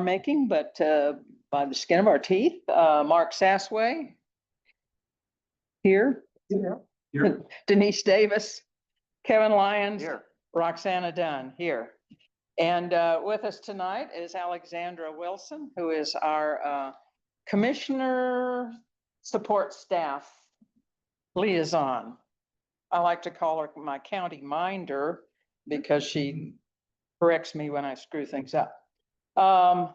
making, but by the skin of our teeth. Mark Sassway here. Here. Denise Davis, Kevin Lyons, here. Roxana Dunn here. And with us tonight is Alexandra Wilson, who is our Commissioner Support Staff Liaison. I like to call her my county minder because she corrects me when I screw things up. All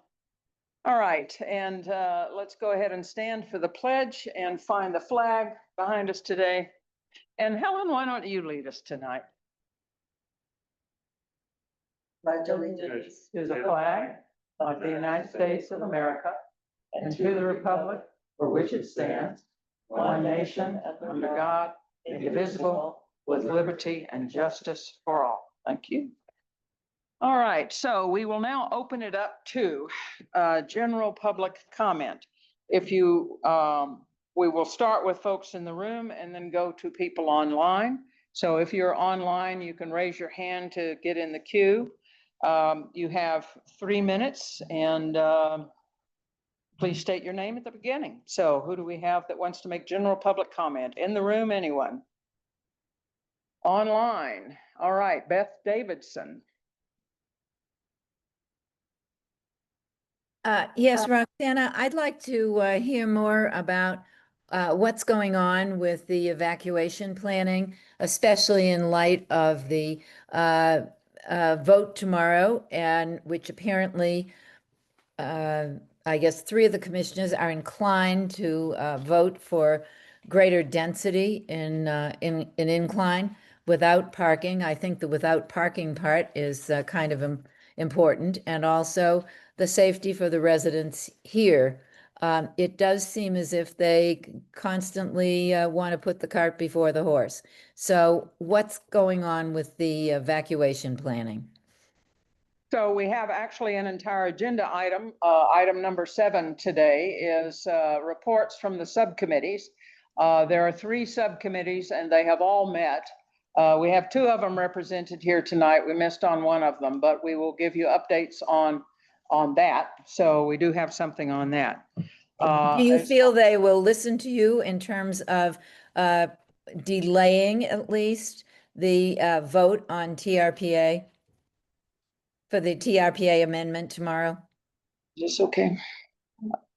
right, and let's go ahead and stand for the pledge and find the flag behind us today. And Helen, why don't you lead us tonight? Pledge allegiance to the flag of the United States of America and to the republic for which it stands, one nation under God, indivisible, with liberty and justice for all. Thank you. All right, so we will now open it up to general public comment. If you, we will start with folks in the room and then go to people online. So if you're online, you can raise your hand to get in the queue. You have 3 minutes and please state your name at the beginning. So who do we have that wants to make general public comment? In the room, anyone? Online. All right, Beth Davidson. Yes, Roxana, I'd like to hear more about what's going on with the evacuation planning, especially in light of the vote tomorrow, and which apparently, I guess 3 of the commissioners are inclined to vote for greater density in incline without parking. I think the without parking part is kind of important, and also the safety for the residents here. It does seem as if they constantly want to put the cart before the horse. So what's going on with the evacuation planning? So we have actually an entire agenda item. Item number 7 today is reports from the subcommittees. There are 3 subcommittees and they have all met. We have 2 of them represented here tonight. We missed on one of them, but we will give you updates on that. So we do have something on that. Do you feel they will listen to you in terms of delaying at least the vote on TRPA, for the TRPA amendment tomorrow? Is this okay?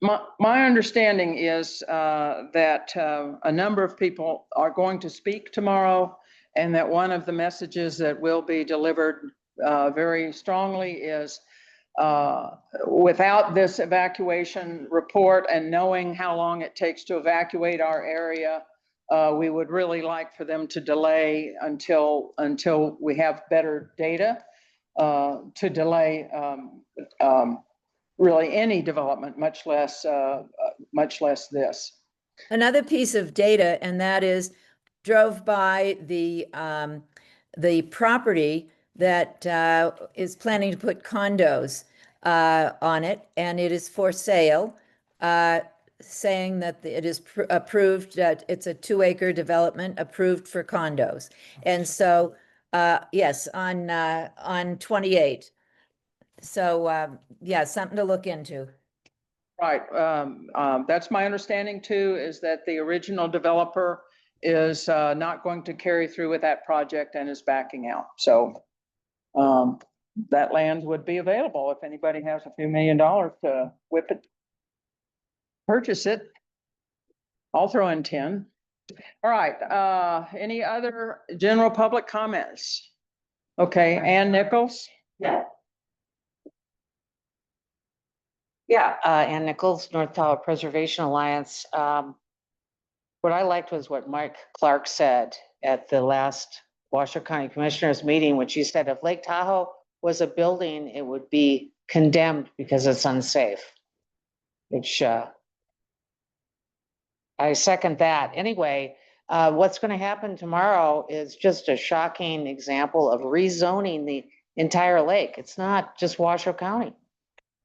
My understanding is that a number of people are going to speak tomorrow, and that one of the messages that will be delivered very strongly is without this evacuation report and knowing how long it takes to evacuate our area, we would really like for them to delay until we have better data to delay really any development, much less this. Another piece of data, and that is, drove by the property that is planning to put condos on it, and it is for sale, saying that it is approved, that it's a 2-acre development approved for condos. And so, yes, on 28. So, yeah, something to look into. Right. That's my understanding too, is that the original developer is not going to carry through with that project and is backing out. So that land would be available if anybody has a few $1 million to whip it, purchase it. I'll throw in 10. All right. Any other general public comments? Okay. Ann Nichols. Yeah, Ann Nichols, North Tower Preservation Alliance. What I liked was what Mike Clark said at the last Washoe County Commissioners meeting, when she said if Lake Tahoe was a building, it would be condemned because it's unsafe, which I second that. Anyway, what's going to happen tomorrow is just a shocking example of rezoning the entire lake. It's not just Washoe County.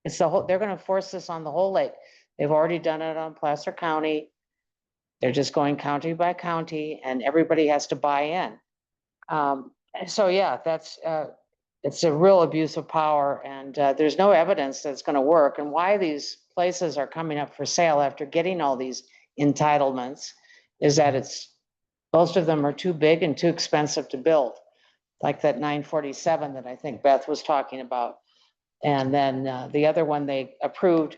It's the whole, they're going to force this on the whole lake. They've already done it on Placer County. They're just going county by county, and everybody has to buy in. So yeah, that's it's a real abuse of power, and there's no evidence that it's going to work. And why these places are coming up for sale after getting all these entitlements is that most of them are too big and too expensive to build, like that 947 that I think Beth was talking about. And then the other one, they approved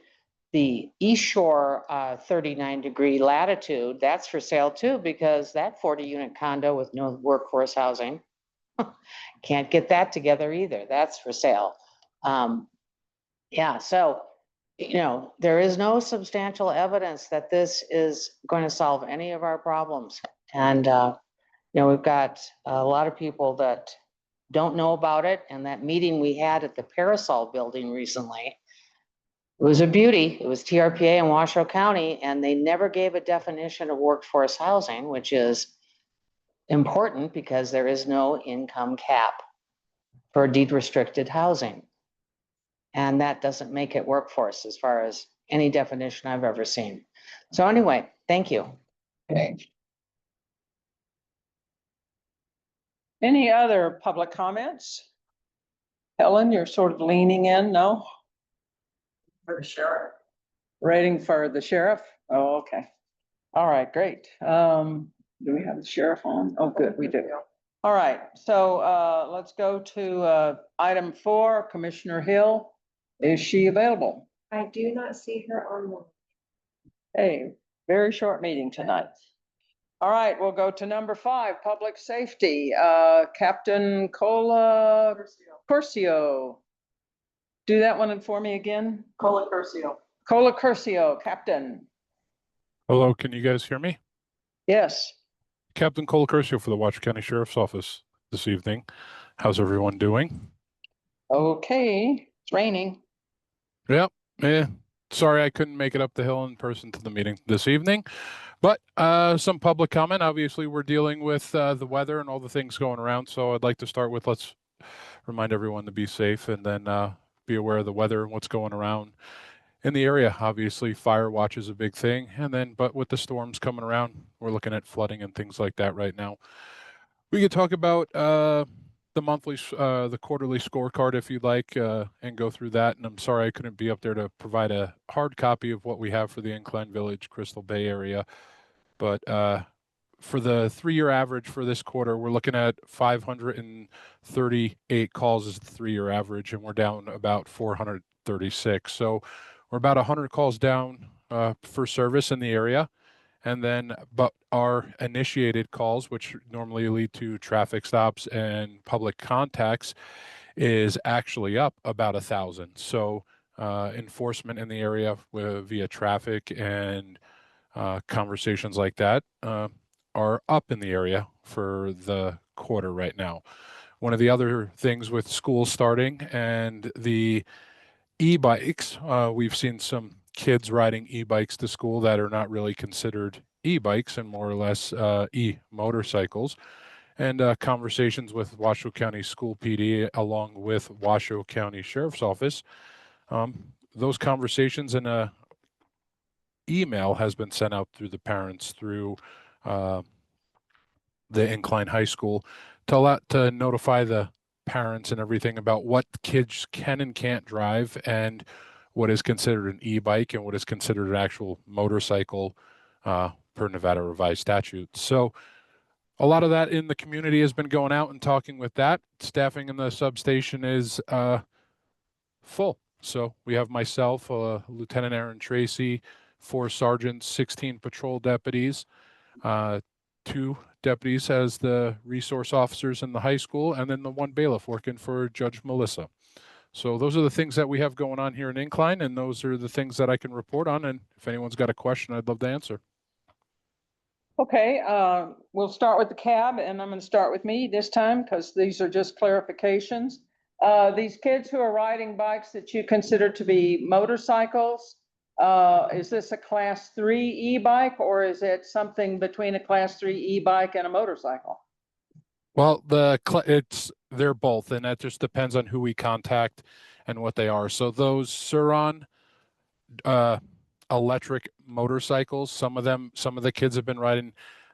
the East Shore 39-degree latitude. That's for sale too, because that 40-unit condo with no workforce housing, can't get that together either. That's for sale. Yeah, so, there is no substantial evidence that this is going to solve any of our problems. And, we've got a lot of people that don't know about it. And that meeting we had at the Parasol building recently, it was a beauty. It was TRPA in Washoe County, and they never gave a definition of workforce housing, which is important because there is no income cap for deed restricted housing. And that doesn't make it workforce as far as any definition I've ever seen. So anyway, thank you. Okay. Any other public comments? Helen, you're sort of leaning in, no? For the sheriff. Waiting for the sheriff? Oh, okay. All right, great. Do we have the sheriff on? Oh, good, we do. All right, so let's go to item 4, Commissioner Hill. Is she available? I do not see her online. Hey, very short meeting tonight. All right, we'll go to number 5, Public Safety. Captain Cola Curcio. Do that one for me again. Cola Curcio, Captain. Hello, can you guys hear me? Yes. Captain Cole Curcio for the Washoe County Sheriff's Office this evening. How's everyone doing? Okay, it's raining. Yep. Sorry I couldn't make it up the hill in person to the meeting this evening, but some public comment. Obviously, we're dealing with the weather and all the things going around, so I'd like to start with let's remind everyone to be safe and then be aware of the weather and what's going around in the area. Obviously, fire watch is a big thing, but with the storms coming around, we're looking at flooding and things like that right now. We could talk about the quarterly scorecard if you'd like, and go through that. And I'm sorry I couldn't be up there to provide a hard copy of what we have for the Incline Village, Crystal Bay area. But for the 3-year average for this quarter, we're looking at 538 calls as the 3-year average, and we're down about 436. So we're about 100 calls down for service in the area. And then, but our initiated calls, which normally lead to traffic stops and public contacts, is actually up about 1,000. So enforcement in the area via traffic and conversations like that are up in the area for the quarter right now. One of the other things with school starting and the e-bikes, we've seen some kids riding e-bikes to school that are not really considered e-bikes and more or less e-motorcycles. And conversations with Washoe County School PD along with Washoe County Sheriff's Office. Those conversations and a email has been sent out through the parents through the Incline High School to notify the parents and everything about what kids can and can't drive and what is considered an e-bike and what is considered an actual motorcycle per Nevada revised statute. So a lot of that in the community has been going out and talking with that. Staffing in the substation is full. So we have myself, Lieutenant Aaron Tracy, 4 sergeants, 16 patrol deputies, 2 deputies as the resource officers in the high school, and then the 1 bailiff working for Judge Melissa. So those are the things that we have going on here in Incline, and those are the things that I can report on. And if anyone's got a question, I'd love to answer. Okay, we'll start with the cab, and I'm going to start with me this time because these are just clarifications. These kids who are riding bikes that you consider to be motorcycles, is this a class 3 e-bike or is it something between a class 3 e-bike and a motorcycle? Well, they're both, and that just depends on who we contact and what they are. So those Suron electric motorcycles, some of the kids have been riding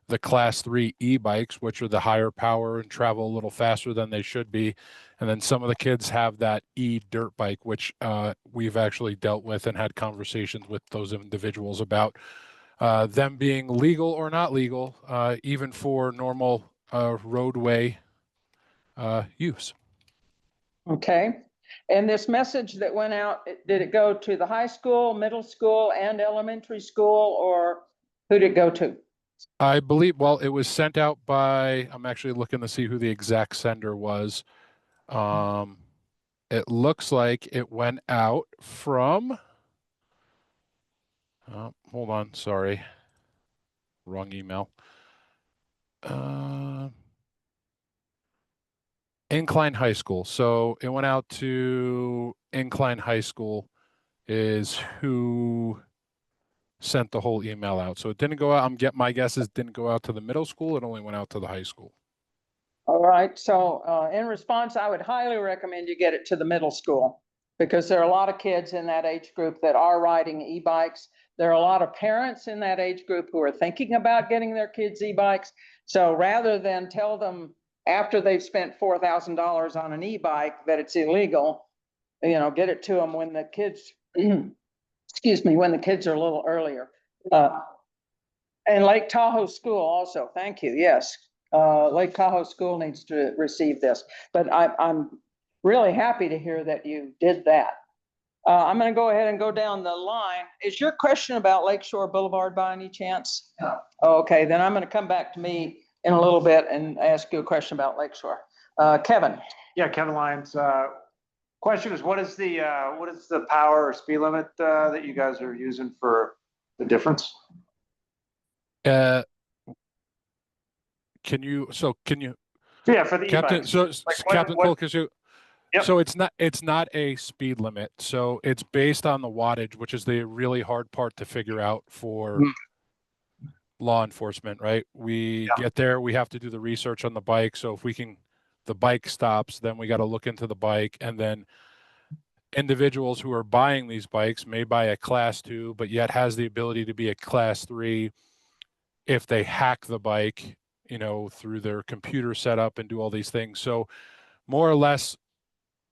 the class 3 e-bikes, which are the higher power and travel a little faster than they should be. And then some of the kids have that e-dirt bike, which we've actually dealt with and had conversations with those individuals about them being legal or not legal, even for normal roadway use. Okay. And this message that went out, did it go to the high school, middle school, and elementary school, or who did it go to? I believe, well, it was sent out by, I'm actually looking to see who the exact sender was. It looks like it went out from, hold on, sorry. Wrong email. Incline High School. So it went out to Incline High School is who sent the whole email out. So it didn't go out. My guess is didn't go out to the middle school. It only went out to the high school. All right, so in response, I would highly recommend you get it to the middle school because there are a lot of kids in that age group that are riding e-bikes. There are a lot of parents in that age group who are thinking about getting their kids e-bikes. So rather than tell them after they've spent $4,000 on an e-bike that it's illegal, get it to them when the kids, excuse me, when the kids are a little earlier. And Lake Tahoe School also, thank you, yes. Lake Tahoe School needs to receive this, but I'm really happy to hear that you did that. I'm gonna go ahead and go down the line. Is your question about Lakeshore Boulevard by any chance? No. Okay, then I'm gonna come back to me in a little bit and ask you a question about Lakeshore. Kevin. Yeah, Kevin Lyons. Question is, what is the power or speed limit that you guys are using for the difference? Can you Yeah, for the Captain, e-bikes. so Like Captain Cole, because Yep. so it's not a speed limit. So it's based on the wattage, which is the really hard part to figure out for law enforcement, right? We get there, we have to do the research on the bike. So if the bike stops, then we got to look into the bike, and then individuals who are buying these bikes may buy a class 2, but yet has the ability to be a class 3 if they hack the bike, through their computer setup and do all these things. So more or less,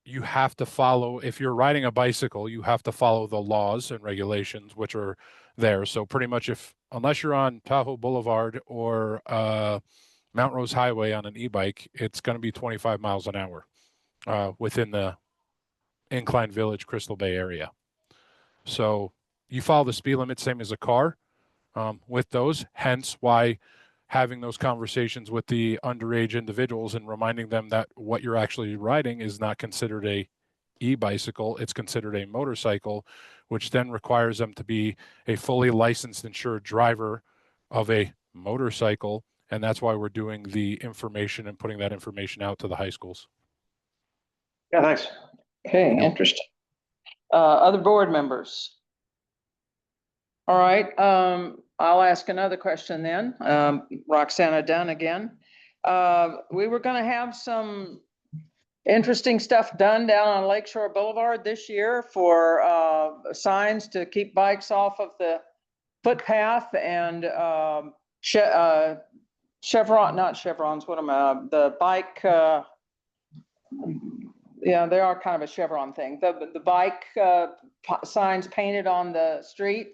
you have to follow, if you're riding a bicycle, you have to follow the laws and regulations which are there. So pretty much unless you're on Tahoe Boulevard or Mount Rose Highway on an e-bike, it's going to be 25 miles an hour within the Incline Village, Crystal Bay area. So you follow the speed limit, same as a car with those, hence why having those conversations with the underage individuals and reminding them that what you're actually riding is not considered a e-bicycle, it's considered a motorcycle, which then requires them to be a fully licensed, insured driver of a motorcycle. And that's why we're doing the information and putting that information out to the high schools. Yeah, thanks. Okay, interesting. Other board members? All right, I'll ask another question then. Roxana Dunn again. We were gonna have some interesting stuff done down on Lakeshore Boulevard this year for signs to keep bikes off of the footpath and not chevrons, what am I, the bike, yeah, they are kind of a chevron thing. The bike signs painted on the street.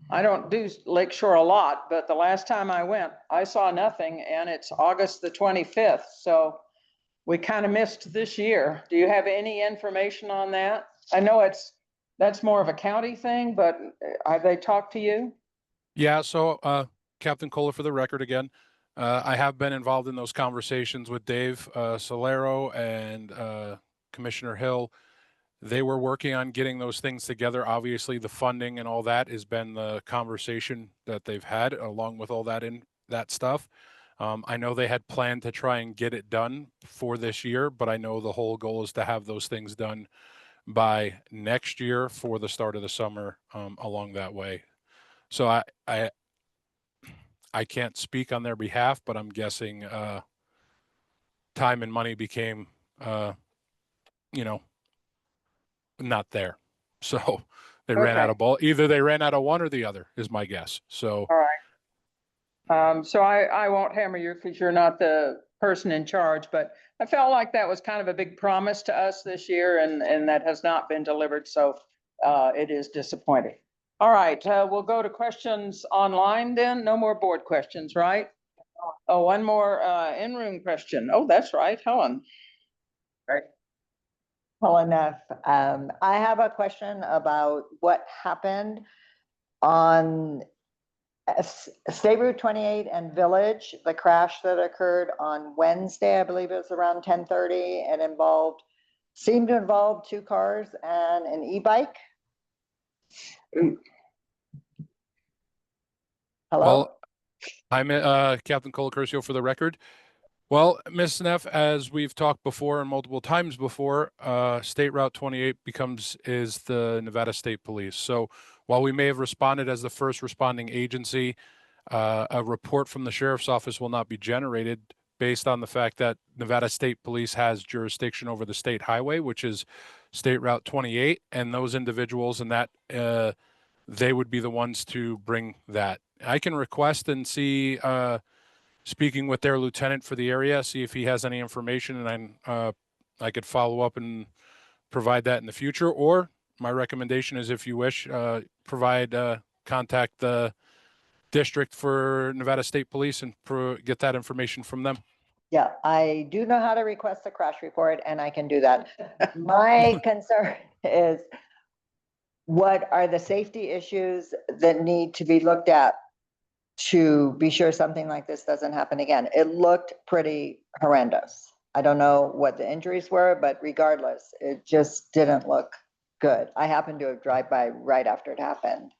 I don't do Lakeshore a lot, but the last time I went, I saw nothing, and it's August the 25th. So we kind of missed this year. Do you have any information on that? I know that's more of a county thing, but have they talked to you? Yeah, so Captain Kohler, for the record again, I have been involved in those conversations with Dave Solero and Commissioner Hill. They were working on getting those things together. Obviously, the funding and all that has been the conversation that they've had along with all that stuff. I know they had planned to try and get it done for this year, but I know the whole goal is to have those things done by next year for the start of the summer along that way. So I can't speak on their behalf, but I'm guessing time and money became, not there. So they ran out of ball. Either they ran out of one or the other is my guess. So, All right. So I won't hammer you because you're not the person in charge, but I felt like that was kind of a big promise to us this year and that has not been delivered. So it is disappointing. All right, we'll go to questions online then. No more board questions, right? Oh, one more in-room question. Oh, that's right, Helen. Well enough. I have a question about what happened on State Route 28 and Village, the crash that occurred on Wednesday, I believe it was around 10:30, and seemed to involve two cars and an e-bike. Hello? Well, I'm Captain Colacurcio for the record. Well, Ms. Neff, as we've talked before and multiple times before, State Route 28 is the Nevada State Police. So while we may have responded as the first responding agency, a report from the sheriff's office will not be generated based on the fact that Nevada State Police has jurisdiction over the state highway, which is State Route 28, and those individuals and that they would be the ones to bring that. I can request and see speaking with their lieutenant for the area, see if he has any information, and I could follow up and provide that in the future. Or my recommendation is, if you wish, contact the district for Nevada State Police and get that information from them. Yeah, I do know how to request a crash report and I can do that. My concern is, what are the safety issues that need to be looked at to be sure something like this doesn't happen again? It looked pretty horrendous. I don't know what the injuries were, but regardless, it just didn't look good. I happened to have drive by right after it happened.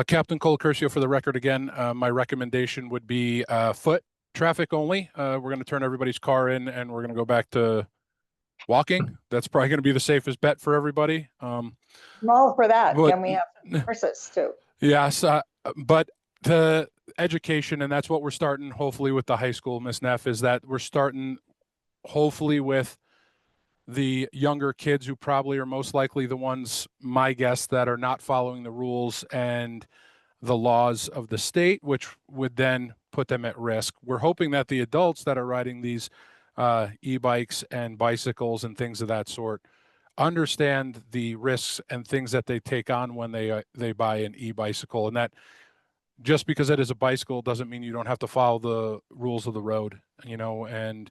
Captain Colacurcio for the record again, my recommendation would be foot traffic only. We're going to turn everybody's car in and we're going to go back to walking. That's probably going to be the safest bet for everybody. I'm all for that. but- Can we have some horses too? Yes, but the education, and that's what we're starting hopefully with the high school, Ms. Neff, is that we're starting hopefully with the younger kids who probably are most likely the ones, my guess, that are not following the rules and the laws of the state, which would then put them at risk. We're hoping that the adults that are riding these e-bikes and bicycles and things of that sort understand the risks and things that they take on when they buy an e-bicycle, and that just because it is a bicycle doesn't mean you don't have to follow the rules of the road, and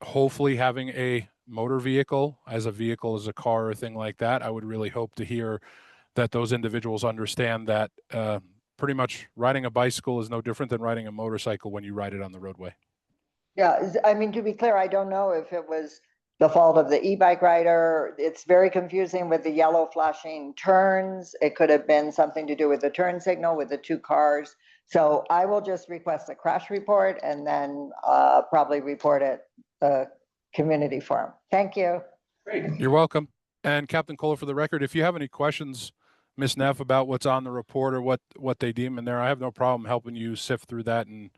hopefully having a motor vehicle as a car or thing like that. I would really hope to hear that those individuals understand that pretty much riding a bicycle is no different than riding a motorcycle when you ride it on the roadway. Yeah, I mean, to be clear, I don't know if it was the fault of the e-bike rider. It's very confusing with the yellow flashing turns. It could have been something to do with the turn signal with the two cars. So I will just request a crash report and then probably report it community forum. Thank you. Great. You're welcome. And Captain Kohler, for the record, if you have any questions, Ms. Neff, about what's on the report or what they deem in there, I have no problem helping you sift through that and,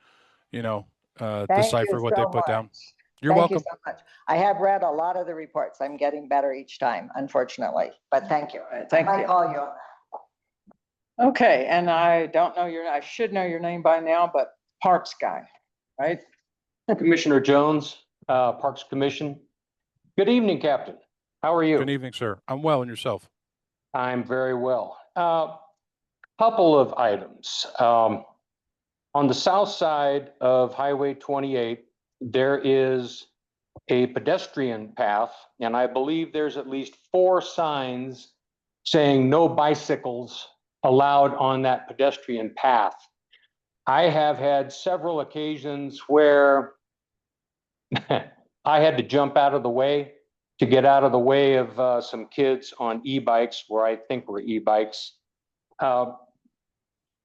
decipher what they put down. You're welcome. Thank you so much. I have read a lot of the reports. I'm getting better each time, unfortunately, but thank you. Thank I you. call you on that. Okay, and I don't know I should know your name by now, but Parks guy, right? Commissioner Jones, Parks Commission. Good evening, Captain. How are you? Good evening, sir. I'm well, and yourself? I'm very well. Couple of items. On the south side of Highway 28, there is a pedestrian path, and I believe there's at least 4 signs saying no bicycles allowed on that pedestrian path. I have had several occasions where I had to jump out of the way to get out of the way of some kids on e-bikes, where I think were e-bikes.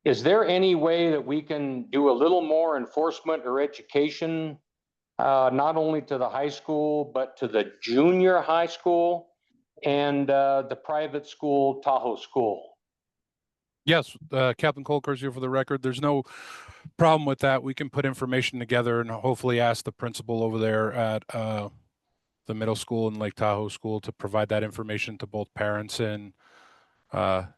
Is there any way that we can do a little more enforcement or education, not only to the high school, but to the junior high school and the private school, Tahoe School? Yes, Captain Colacurcio, for the record, there's no problem with that. We can put information together and hopefully ask the principal over there at the middle school and Lake Tahoe School to provide that information to both parents and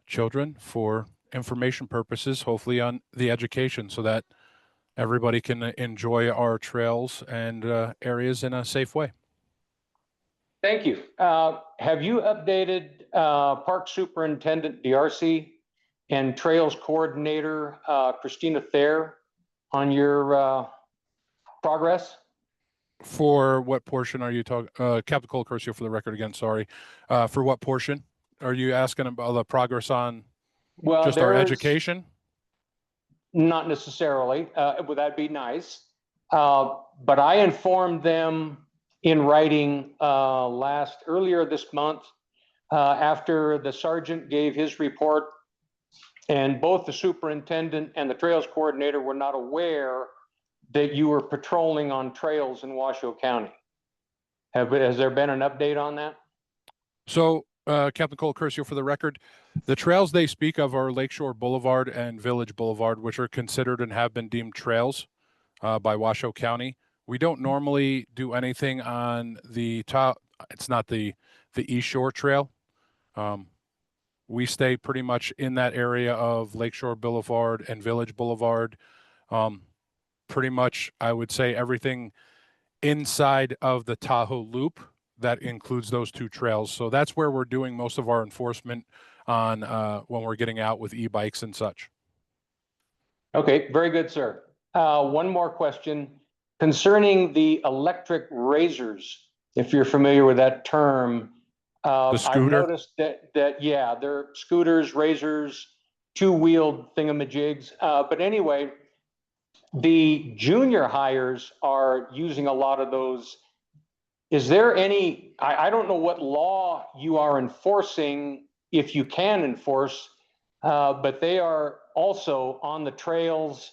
children for information purposes, hopefully on the education, so that everybody can enjoy our trails and areas in a safe way. Thank you. Have you updated Park Superintendent DRC and Trails Coordinator Christina Thayer on your progress? For what portion are you talking, Captain Colacursio, for the record again, sorry. For what portion? Are you asking about the progress on Well, just our there's- education? Not necessarily, would that be nice? But I informed them in writing earlier this month after the sergeant gave his report, and both the superintendent and the trails coordinator were not aware that you were patrolling on trails in Washoe County. Has there been an update on that? So, Captain Colacursio, for the record, the trails they speak of are Lakeshore Boulevard and Village Boulevard, which are considered and have been deemed trails by Washoe County. We don't normally do anything on the top. It's not the East Shore Trail. We stay pretty much in that area of Lakeshore Boulevard and Village Boulevard. Pretty much, I would say everything inside of the Tahoe Loop that includes those two trails. So that's where we're doing most of our enforcement on when we're getting out with e-bikes and such. Okay, very good, sir. One more question concerning the electric razors, if you're familiar with that term. The scooter? I've noticed yeah, they're scooters, razors, two-wheeled thingamajigs. But anyway, the junior hires are using a lot of those. Is there any, I don't know what law you are enforcing, if you can enforce, but they are also on the trails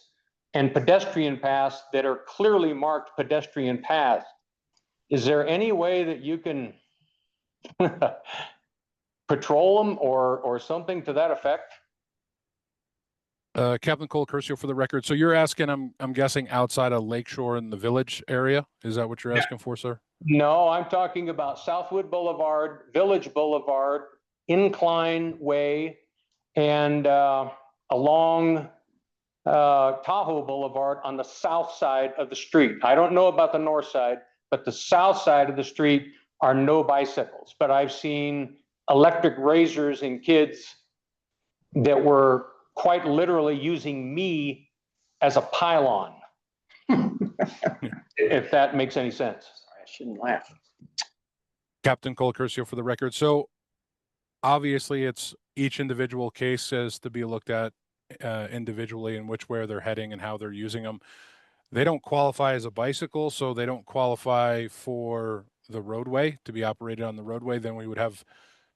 and pedestrian paths that are clearly marked pedestrian paths. Is there any way that you can patrol them or something to that effect? Captain Colacursio, for the record. So you're asking, I'm guessing outside of Lakeshore and the Village area. Is that what you're asking for, sir? No, I'm talking about Southwood Boulevard, Village Boulevard, Incline Way, and along Tahoe Boulevard on the south side of the street. I don't know about the north side, but the south side of the street are no bicycles. But I've seen electric razors in kids that were quite literally using me as a pylon. If that makes any sense. I shouldn't laugh. Captain Colacursio, for the record. So obviously it's each individual case has to be looked at individually in which way they're heading and how they're using them. They don't qualify as a bicycle, so they don't qualify for the roadway to be operated on the roadway. Then we would have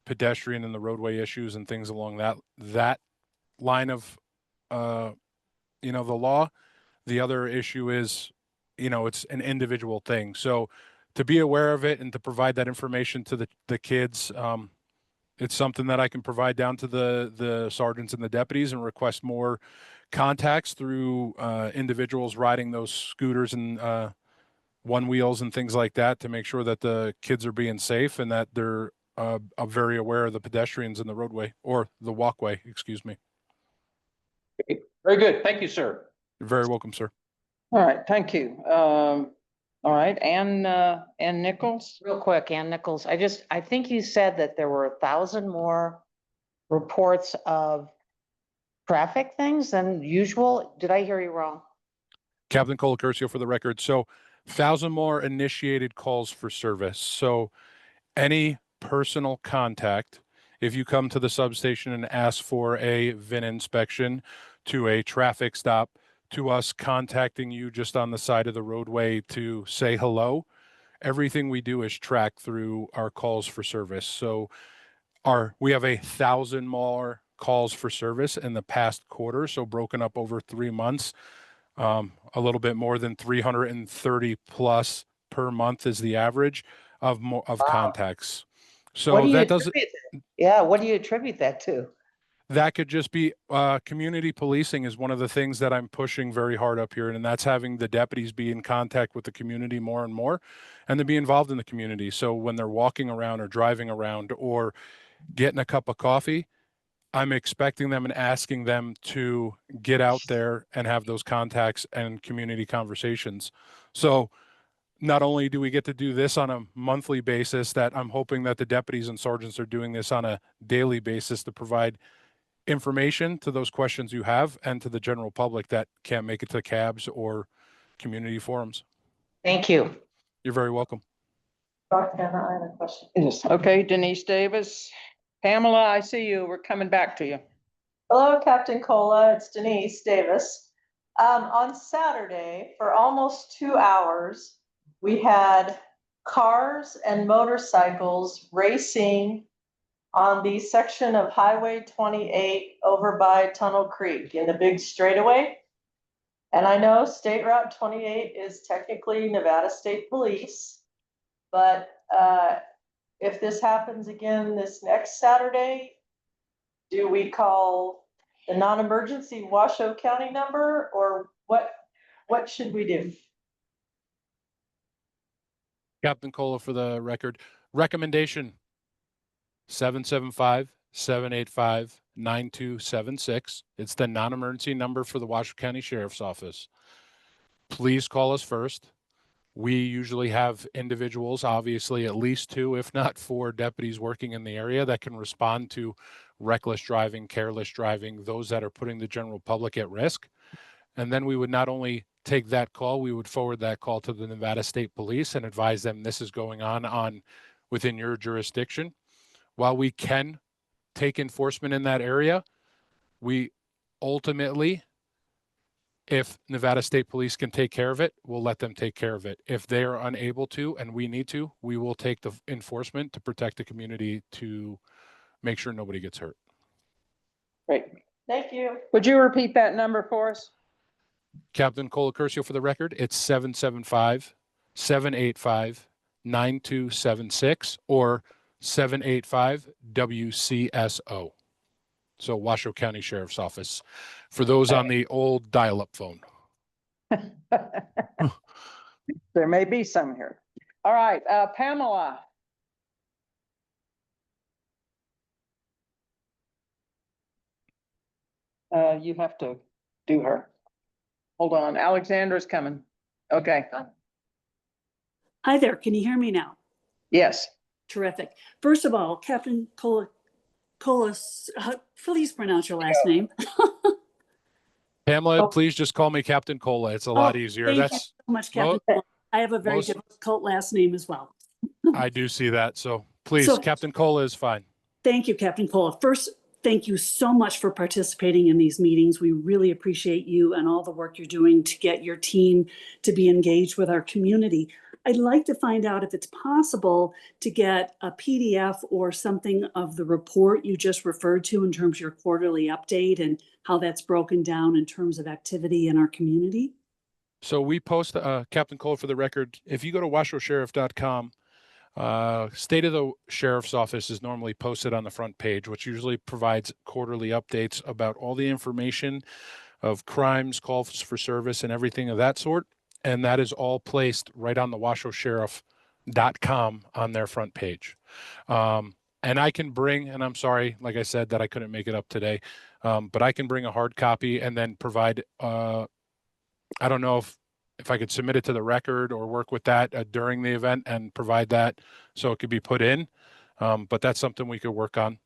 pedestrian and the roadway issues and things along that line of the law. The other issue is, it's an individual thing. So to be aware of it and to provide that information to the kids, it's something that I can provide down to the sergeants and the deputies and request more contacts through individuals riding those scooters and one wheels and things like that to make sure that the kids are being safe and that they're very aware of the pedestrians in the roadway or the walkway, excuse me. Very good. Thank you, sir. You're very welcome, sir. All right, thank you. All right, Ann Nichols? Real quick, Ann Nichols, I think you said that there were 1,000 more reports of traffic things than usual. Did I hear you wrong? Captain Colacursio, for the record. So 1,000 more initiated calls for service. So any personal contact, if you come to the substation and ask for a VIN inspection, to a traffic stop, to us contacting you just on the side of the roadway to say hello, everything we do is tracked through our calls for service. So we have 1,000 more calls for service in the past quarter. So broken up over 3 months, a little bit more than 330 plus per month is the average of contacts. So that doesn't. Yeah, what do you attribute that to? That could just be community policing is one of the things that I'm pushing very hard up here. And that's having the deputies be in contact with the community more and more and to be involved in the community. So when they're walking around or driving around or getting a cup of coffee, I'm expecting them and asking them to get out there and have those contacts and community conversations. So not only do we get to do this on a monthly basis, that I'm hoping that the deputies and sergeants are doing this on a daily basis to provide information to those questions you have and to the general public that can't make it to cabs or community forums. Thank you. You're very welcome. Roxana, I have a question. Yes, okay, Denise Davis. Pamela, I see you. We're coming back to you. Hello, Captain Cola. It's Denise Davis. On Saturday, for almost 2 hours, we had cars and motorcycles racing on the section of Highway 28 over by Tunnel Creek in the big straightaway. And I know State Route 28 is technically Nevada State Police, but if this happens again this next Saturday, do we call the non-emergency Washoe County number, or what should we do? Captain Cola, for the record, recommendation 775-785-9276. It's the non-emergency number for the Washoe County Sheriff's Office. Please call us first. We usually have individuals, obviously at least 2, if not 4 deputies working in the area that can respond to reckless driving, careless driving, those that are putting the general public at risk. And then we would not only take that call, we would forward that call to the Nevada State Police and advise them this is going on within your jurisdiction. While we can take enforcement in that area, we ultimately, if Nevada State Police can take care of it, we'll let them take care of it. If they are unable to, and we need to, we will take the enforcement to protect the community, to make sure nobody gets hurt. Great. Thank you. Would you repeat that number for us? Captain Colacurcio, for the record, it's 775-785-9276 or 785-WCSO. So Washoe County Sheriff's Office, for those on the old dial-up phone. There may be some here. All right, Pamela. You have to do her. Hold on, Alexandra's coming. Okay, Hi there, can you hear me now? yes. Terrific. First of all, Captain Colas, please pronounce your last name. Pamela, Oh. please just call me Captain Cola. It's a lot easier. Thank you That's so much, Captain Cola. I have a very most- difficult last name as well. I do see that. So please, So- Captain Cola is fine. Thank you, Captain Cola. First, thank you so much for participating in these meetings. We really appreciate you and all the work you're doing to get your team to be engaged with our community. I'd like to find out if it's possible to get a PDF or something of the report you just referred to in terms of your quarterly update and how that's broken down in terms of activity in our community. So we post, Captain Cole, for the record, if you go to washoesheriff.com, State of the Sheriff's Office is normally posted on the front page, which usually provides quarterly updates about all the information of crimes, calls for service, and everything of that sort. And that is all placed right on the washoesheriff.com on their front page. And I can bring, and I'm sorry, like I said, that I couldn't make it up today, but I can bring a hard copy and then provide, I don't know if I could submit it to the record or work with that during the event and provide that so it could be put in. But that's something we could work on.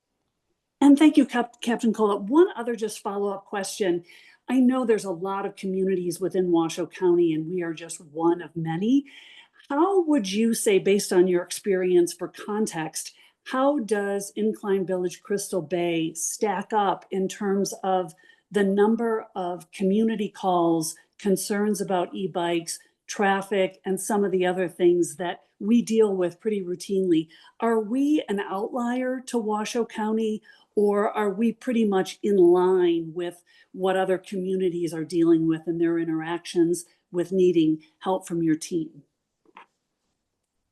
And thank you, Captain Cola. One other just follow-up question. I know there's a lot of communities within Washoe County, and we are just one of many. How would you say, based on your experience for context, how does Incline Village Crystal Bay stack up in terms of the number of community calls, concerns about e-bikes, traffic, and some of the other things that we deal with pretty routinely? Are we an outlier to Washoe County, or are we pretty much in line with what other communities are dealing with in their interactions with needing help from your team?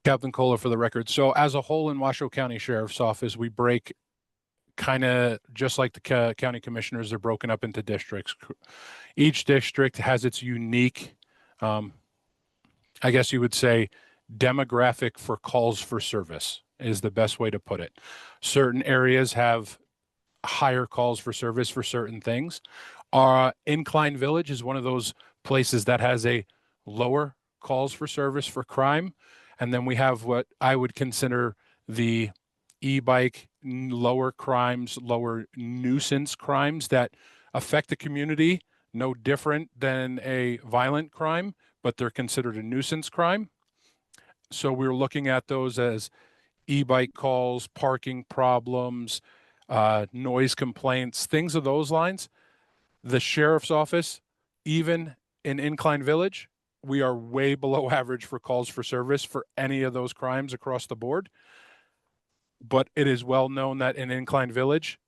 Captain Cola, for the record. So as a whole in Washoe County Sheriff's Office, we break kind of just like the county commissioners, they're broken up into districts. Each district has its unique, I guess you would say, demographic for calls for service is the best way to put it. Certain areas have higher calls for service for certain things. Incline Village is one of those places that has a lower calls for service for crime. And then we have what I would consider the e-bike lower crimes, lower nuisance crimes that affect the community, no different than a violent crime, but they're considered a nuisance crime. So we're looking at those as e-bike calls, parking problems, noise complaints, things of those lines. The sheriff's office, even in Incline Village, we are way below average for calls for service for any of those crimes across the board. But it is well known that in Incline Village,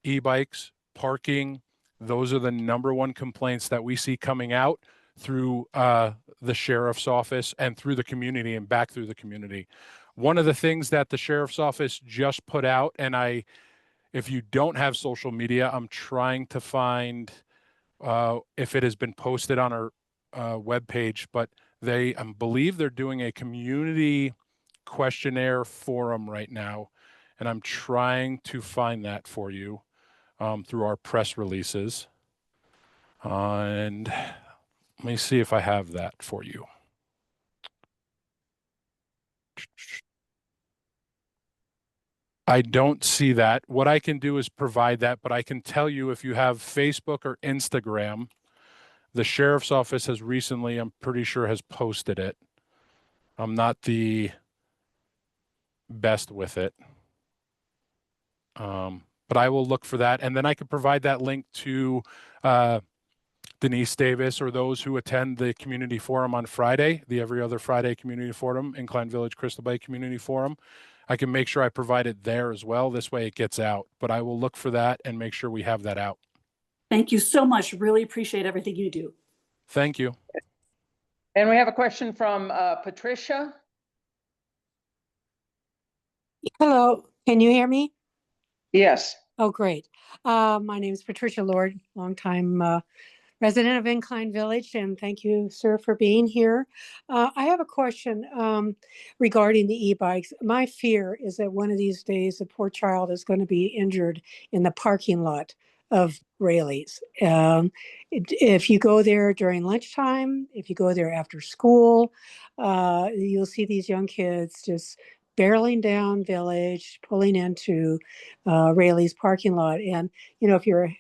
e-bikes, parking, those are the number one complaints that we see coming out through the sheriff's office and through the community and back through the community. One of the things that the sheriff's office just put out, and if you don't have social media, I'm trying to find if it has been posted on our webpage, but I believe they're doing a community questionnaire forum right now, and I'm trying to find that for you through our press releases. And let me see if I have that for you. I don't see that. What I can do is provide that, but I can tell you if you have Facebook or Instagram, the sheriff's office has recently, I'm pretty sure, has posted it. I'm not the best with it. But I will look for that. And then I can provide that link to Denise Davis or those who attend the community forum on Friday, the every other Friday community forum, Incline Village Crystal Bay Community Forum. I can make sure I provide it there as well. This way it gets out, but I will look for that and make sure we have that out. Thank you so much. Really appreciate everything you do. Thank you. And we have a question from Patricia. Hello, can you hear me? Yes. Oh, great. My name is Patricia Lord, longtime resident of Incline Village, and thank you, sir, for being here. I have a question regarding the e-bikes. My fear is that one of these days a poor child is going to be injured in the parking lot of Raley's. If you go there during lunchtime, if you go there after school, you'll see these young kids just barreling down Village, pulling into Raley's parking lot. And, you know, if you're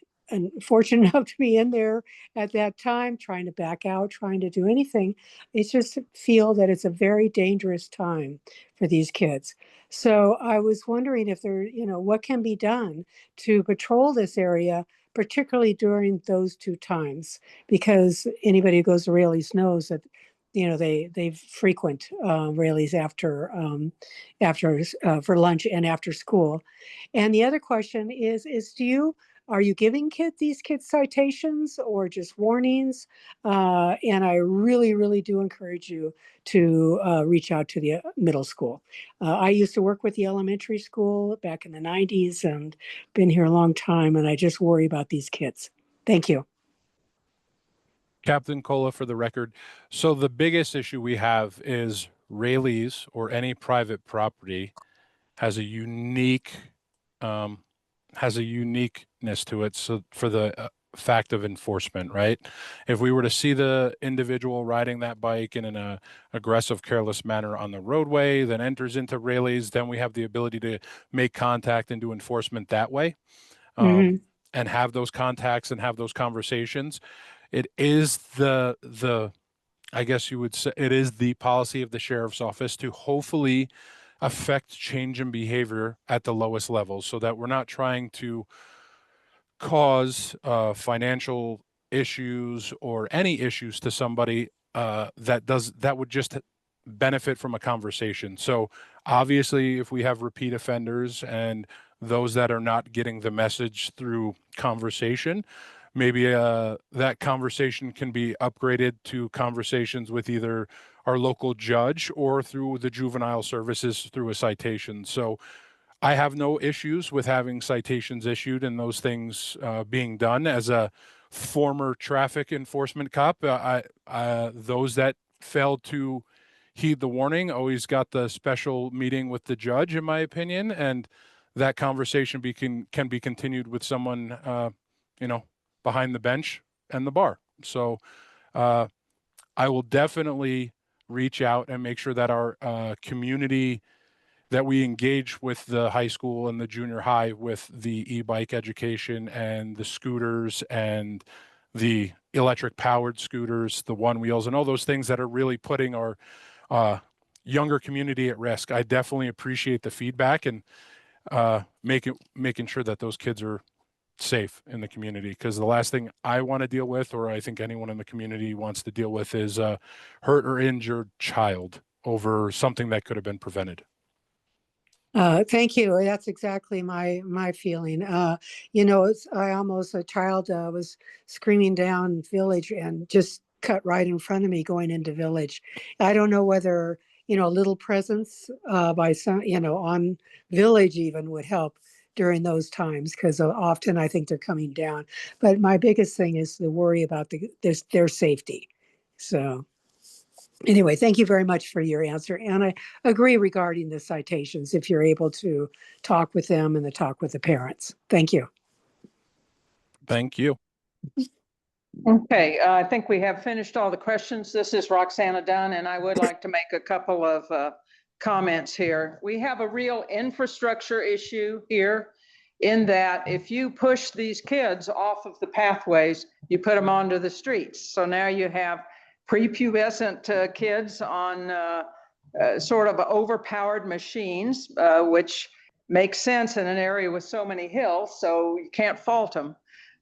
fortunate enough to be in there at that time, trying to back out, trying to do anything, it's just feel that it's a very dangerous time for these kids. So I was wondering if there, you know, what can be done to patrol this area, particularly during those two times, because anybody who goes to Raley's knows that, you know, they frequent Raley's after for lunch and after school. And the other question is are you giving these kids citations or just warnings? And I really, really do encourage you to reach out to the middle school. I used to work with the elementary school back in the 90s and been here a long time, and I just worry about these kids. Thank you. Captain Cola for the record. So the biggest issue we have is Raley's or any private property has a uniqueness to it. So for the fact of enforcement, right? If we were to see the individual riding that bike in an aggressive, careless manner on the roadway, then enters into Raley's, then we have the ability to make contact and do enforcement that way, and have those contacts and have those conversations. It is I guess you would say, it is the policy of the sheriff's office to hopefully affect change in behavior at the lowest levels so that we're not trying to cause financial issues or any issues to somebody that would just benefit from a conversation. So obviously, if we have repeat offenders and those that are not getting the message through conversation, maybe that conversation can be upgraded to conversations with either our local judge or through the juvenile services through a citation. So I have no issues with having citations issued and those things being done. As a former traffic enforcement cop, those that failed to heed the warning always got the special meeting with the judge, in my opinion, and that conversation can be continued with someone, you know, behind the bench and the bar. So I will definitely reach out and make sure that our community, that we engage with the high school and the junior high with the e-bike education and the scooters and the electric powered scooters, the one wheels, and all those things that are really putting our younger community at risk. I definitely appreciate the feedback and making sure that those kids are safe in the community, because the last thing I want to deal with, or I think anyone in the community wants to deal with, is a hurt or injured child over something that could have been prevented. Thank you. That's exactly my feeling. You know, a child was screaming down Village and just cut right in front of me going into Village. I don't know whether, you know, a little presence by some, you know, on Village even would help during those times, because often I think they're coming down. But my biggest thing is the worry about their safety. So. Anyway, thank you very much for your answer. And I agree regarding the citations, if you're able to talk with them and talk with the parents. Thank you. Thank you. Okay, I think we have finished all the questions. This is Roxana Dunn, and I would like to make a couple of comments here. We have a real infrastructure issue here in that if you push these kids off of the pathways, you put them onto the streets. So now you have prepubescent kids on sort of overpowered machines, which makes sense in an area with so many hills, so you can't fault them.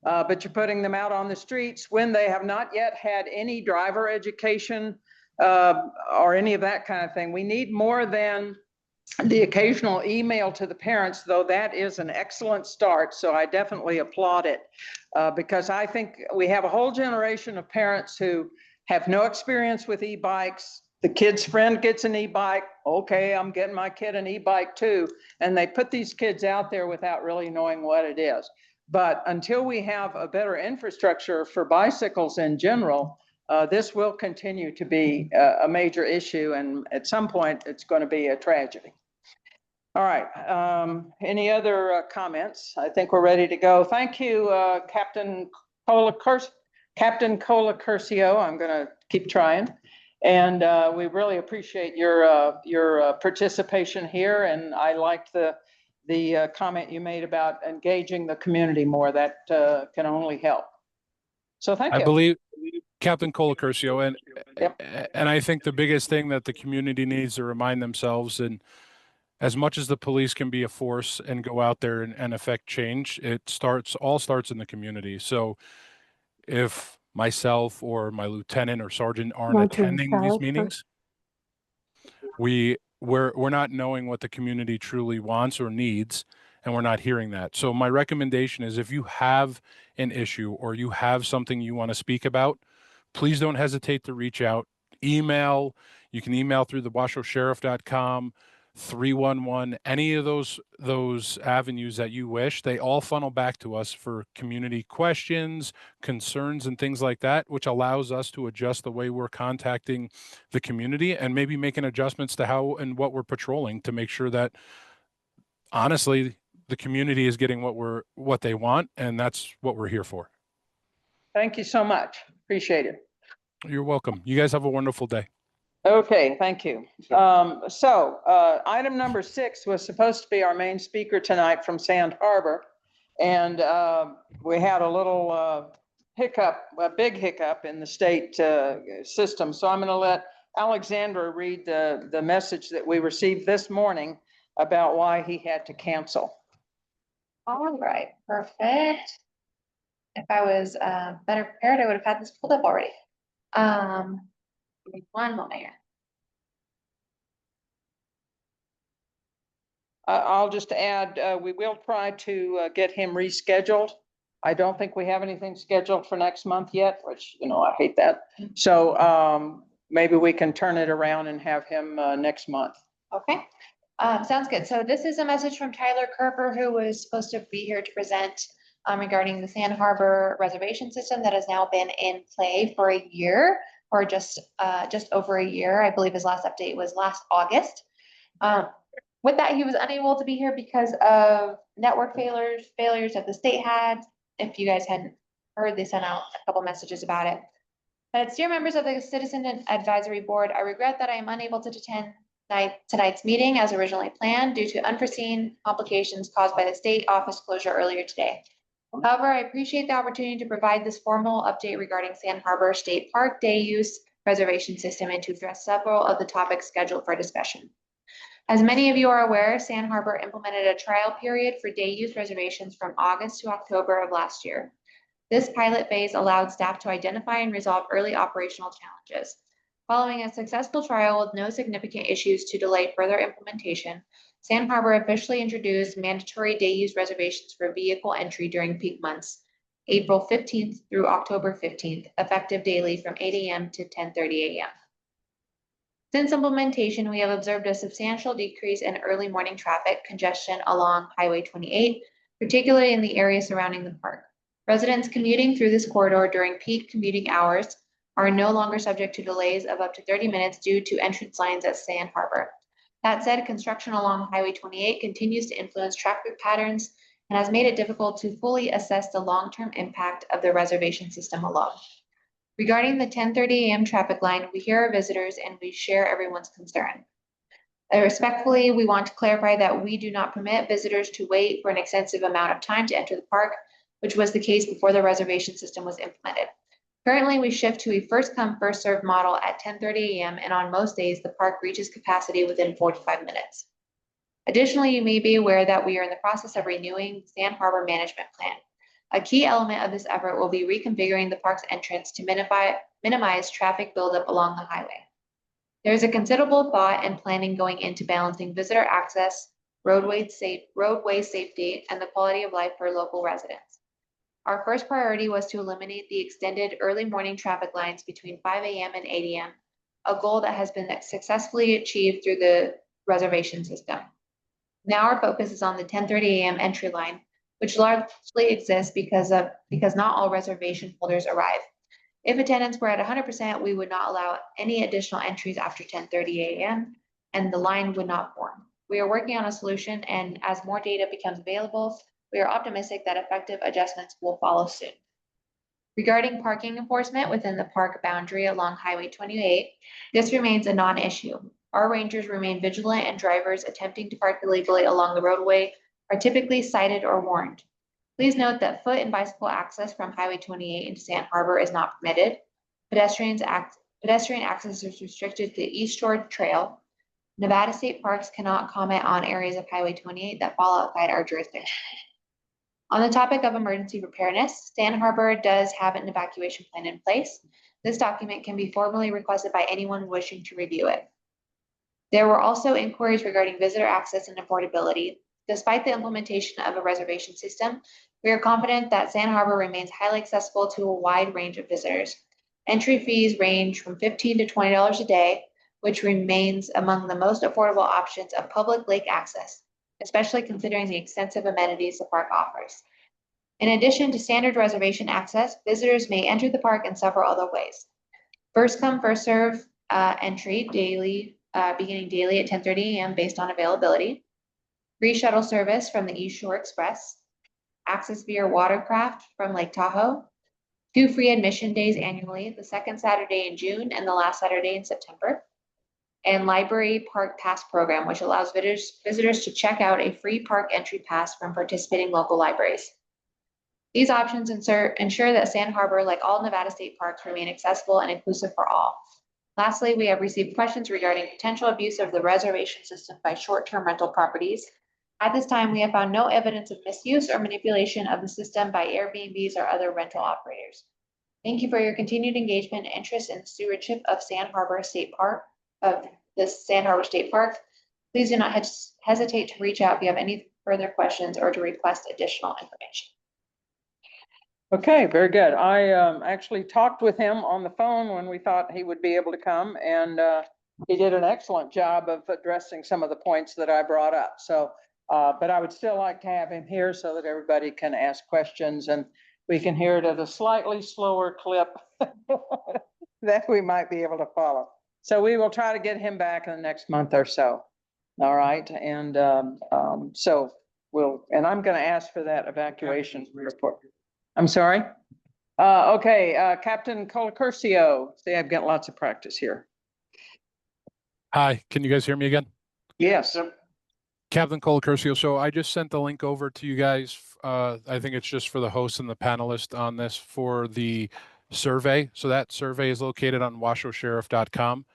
But you're putting them out on the streets when they have not yet had any driver education or any of that kind of thing. We need more than the occasional email to the parents, though that is an excellent start. So I definitely applaud it because I think we have a whole generation of parents who have no experience with e-bikes. The kid's friend gets an e-bike. Okay, I'm getting my kid an e-bike too. And they put these kids out there without really knowing what it is. But until we have a better infrastructure for bicycles in general, this will continue to be a major issue. And at some point, it's going to be a tragedy. All right. Any other comments? I think we're ready to go. Thank you, Captain Colacurcio. I'm going to keep trying. And we really appreciate your participation here. And I liked the comment you made about engaging the community more. That can only help. So thank you. I believe Captain Colacurcio, and Yep. and I think the biggest thing that the community needs to remind themselves, and as much as the police can be a force and go out there and affect change, it all starts in the community. So if myself or my lieutenant or sergeant aren't attending these meetings, we're not knowing what the community truly wants or needs, and we're not hearing that. So my recommendation is, if you have an issue or you have something you want to speak about, please don't hesitate to reach out. Email. You can email through the washoesheriff.com, 311, any of those avenues that you wish. They all funnel back to us for community questions, concerns, and things like that, which allows us to adjust the way we're contacting the community and maybe making adjustments to how and what we're patrolling to make sure that, honestly, the community is getting what they want, and that's what we're here for. Thank you so much. Appreciate it. You're welcome. You guys have a wonderful day. Okay, thank you. Item number 6 was supposed to be our main speaker tonight from Sand Harbor. And we had a little hiccup, a big hiccup in the state system. So I'm going to let Alexandra read the message that we received this morning about why he had to cancel. All right, perfect. If I was better prepared, I would have had this pulled up already. Give me one moment here. I'll just add, we will try to get him rescheduled. I don't think we have anything scheduled for next month yet, which, you know, I hate that. So maybe we can turn it around and have him next month. Okay, sounds good. So this is a message from Tyler Kerper, who was supposed to be here to present regarding the Sand Harbor reservation system that has now been in play for a year, or just over a year. I believe his last update was last August. With that, he was unable to be here because of network failures that the state had. If you guys hadn't heard, they sent out a couple messages about it. But dear members of the Citizen Advisory Board, I regret that I am unable to attend tonight's meeting as originally planned due to unforeseen complications caused by the state office closure earlier today. However, I appreciate the opportunity to provide this formal update regarding Sand Harbor State Park day use reservation system and to address several of the topics scheduled for discussion. As many of you are aware, Sand Harbor implemented a trial period for day use reservations from August to October of last year. This pilot phase allowed staff to identify and resolve early operational challenges. Following a successful trial with no significant issues to delay further implementation, Sand Harbor officially introduced mandatory day use reservations for vehicle entry during peak months, April 15th through October 15th, effective daily from 8 a.m. to 10:30 a.m. Since implementation, we have observed a substantial decrease in early morning traffic congestion along Highway 28, particularly in the area surrounding the park. Residents commuting through this corridor during peak commuting hours are no longer subject to delays of up to 30 minutes due to entrance lines at Sand Harbor. That said, construction along Highway 28 continues to influence traffic patterns and has made it difficult to fully assess the long-term impact of the reservation system alone. Regarding the 10:30 a.m. traffic line, we hear our visitors and we share everyone's concern. Respectfully, we want to clarify that we do not permit visitors to wait for an extensive amount of time to enter the park, which was the case before the reservation system was implemented. Currently, we shift to a first come, first served model at 10:30 a.m. and on most days, the park reaches capacity within 45 minutes. Additionally, you may be aware that we are in the process of renewing the Sand Harbor Management Plan. A key element of this effort will be reconfiguring the park's entrance to minimize traffic buildup along the highway. There is a considerable thought and planning going into balancing visitor access, roadway safety, and the quality of life for local residents. Our first priority was to eliminate the extended early morning traffic lines between 5 a.m. and 8 a.m., a goal that has been successfully achieved through the reservation system. Now our focus is on the 10:30 a.m. entry line, which largely exists because not all reservation holders arrive. If attendance were at 100%, we would not allow any additional entries after 10:30 a.m. and the line would not form. We are working on a solution, and as more data becomes available, we are optimistic that effective adjustments will follow soon. Regarding parking enforcement within the park boundary along Highway 28, this remains a non-issue. Our rangers remain vigilant, and drivers attempting to park illegally along the roadway are typically cited or warned. Please note that foot and bicycle access from Highway 28 into Sand Harbor is not permitted. Pedestrian access is restricted to the East Shore Trail. Nevada State Parks cannot comment on areas of Highway 28 that fall outside our jurisdiction. On the topic of emergency preparedness, Sand Harbor does have an evacuation plan in place. This document can be formally requested by anyone wishing to review it. There were also inquiries regarding visitor access and affordability. Despite the implementation of a reservation system, we are confident that Sand Harbor remains highly accessible to a wide range of visitors. Entry fees range from $15 to $20 a day, which remains among the most affordable options of public lake access, especially considering the extensive amenities the park offers. In addition to standard reservation access, visitors may enter the park in several other ways. First come, first serve entry daily, beginning daily at 10:30 a.m. based on availability. Free shuttle service from the East Shore Express. Access via watercraft from Lake Tahoe. 2 free admission days annually, the second Saturday in June and the last Saturday in September. And Library Park Pass program, which allows visitors to check out a free park entry pass from participating local libraries. These options ensure that Sand Harbor, like all Nevada state parks, remain accessible and inclusive for all. Lastly, we have received questions regarding potential abuse of the reservation system by short-term rental properties. At this time, we have found no evidence of misuse or manipulation of the system by Airbnbs or other rental operators. Thank you for your continued engagement and interest in the stewardship of Sand Harbor State Park, of this Sand Harbor State Park. Please do not hesitate to reach out if you have any further questions or to request additional information. Okay, very good. I actually talked with him on the phone when we thought he would be able to come, and he did an excellent job of addressing some of the points that I brought up. So, but I would still like to have him here so that everybody can ask questions and we can hear it at a slightly slower clip that we might be able to follow. So we will try to get him back in the next month or so. All right, and so and I'm gonna ask for that evacuation report. I'm sorry? Okay, Captain Colicurcio, see, I've got lots of practice here. Hi, can you guys hear me again? Yes, Captain Colicurcio. So I just sent the link over to you guys. I think it's just for the host and the panelists on this for the survey. So that survey is located on washoesheriff.com.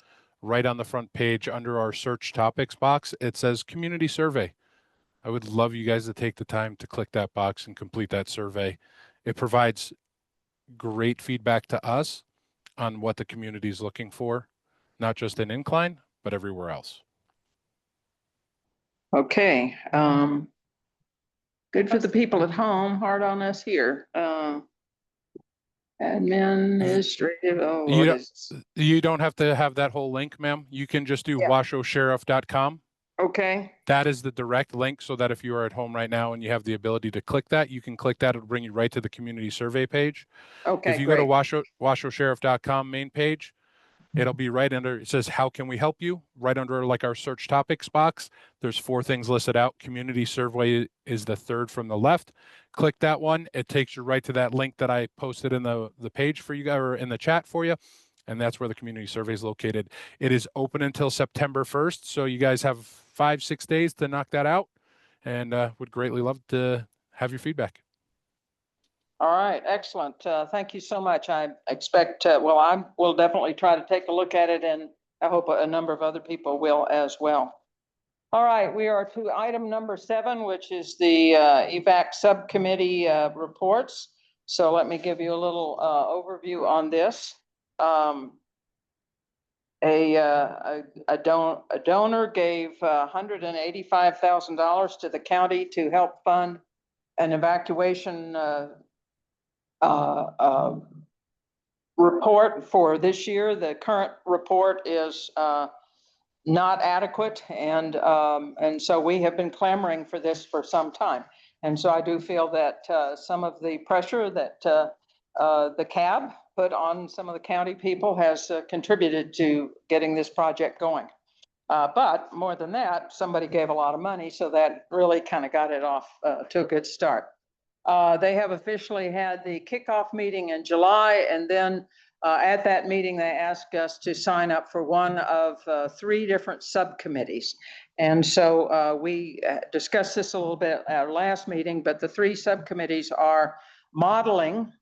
Right on the front page under our search topics box, it says community survey. I would love you guys to take the time to click that box and complete that survey. It provides great feedback to us on what the community is looking for, not just in Incline, but everywhere else. okay, good for the people at home, hard on us here. Administrative, oh, You what don't- is, You don't have to have that whole link, ma'am. You can just do Yeah. washoesheriff.com. okay, That is the direct link so that if you are at home right now and you have the ability to click that, you can click that. It'll bring you right to the community survey page. okay, If you go to great. washoesheriff.com main page, it'll be right under, it says, how can we help you? Right under like our search topics box. There's 4 things listed out. Community survey is the third from the left. Click that one. It takes you right to that link that I posted in the page for you guys, or in the chat for you. And that's where the community survey is located. It is open until September 1st. So you guys have 5-6 days to knock that out, and would greatly love to have your feedback. All right, excellent. Thank you so much. I expect, well, I will definitely try to take a look at it, and I hope a number of other people will as well. All right, we are to item number 7, which is the EVAC subcommittee reports. So let me give you a little overview on this. A donor gave $185,000 to the county to help fund an evacuation report for this year. The current report is not adequate, and so we have been clamoring for this for some time. And so I do feel that some of the pressure that the CAB put on some of the county people has contributed to getting this project going. But more than that, somebody gave a lot of money, so that really kind of got it off to a good start. They have officially had the kickoff meeting in July, and then at that meeting, they asked us to sign up for one of 3 different subcommittees. And so we discussed this a little bit at our last meeting, but the 3 subcommittees are modeling,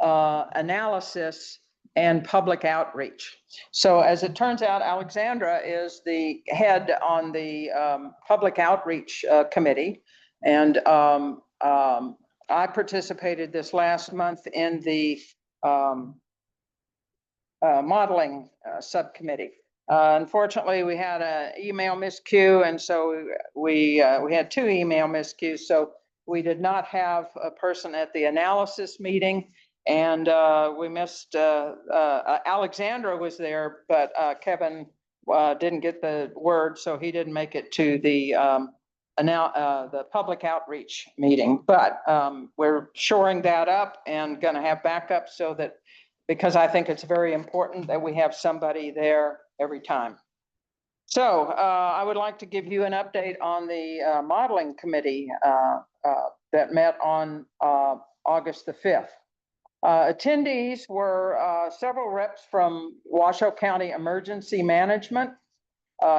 analysis, and public outreach. So as it turns out, Alexandra is the head on the public outreach committee. And I participated this last month in the modeling subcommittee. Unfortunately, we had an email miscue, and so we had 2 email miscues. So we did not have a person at the analysis meeting, and we missed, Alexandra was there, but Kevin didn't get the word, so he didn't make it to the public outreach meeting. But we're shoring that up and going to have backup, so that, because I think it's very important that we have somebody there every time. So I would like to give you an update on the modeling committee that met on August the 5th. Attendees were several reps from Washoe County Emergency Management,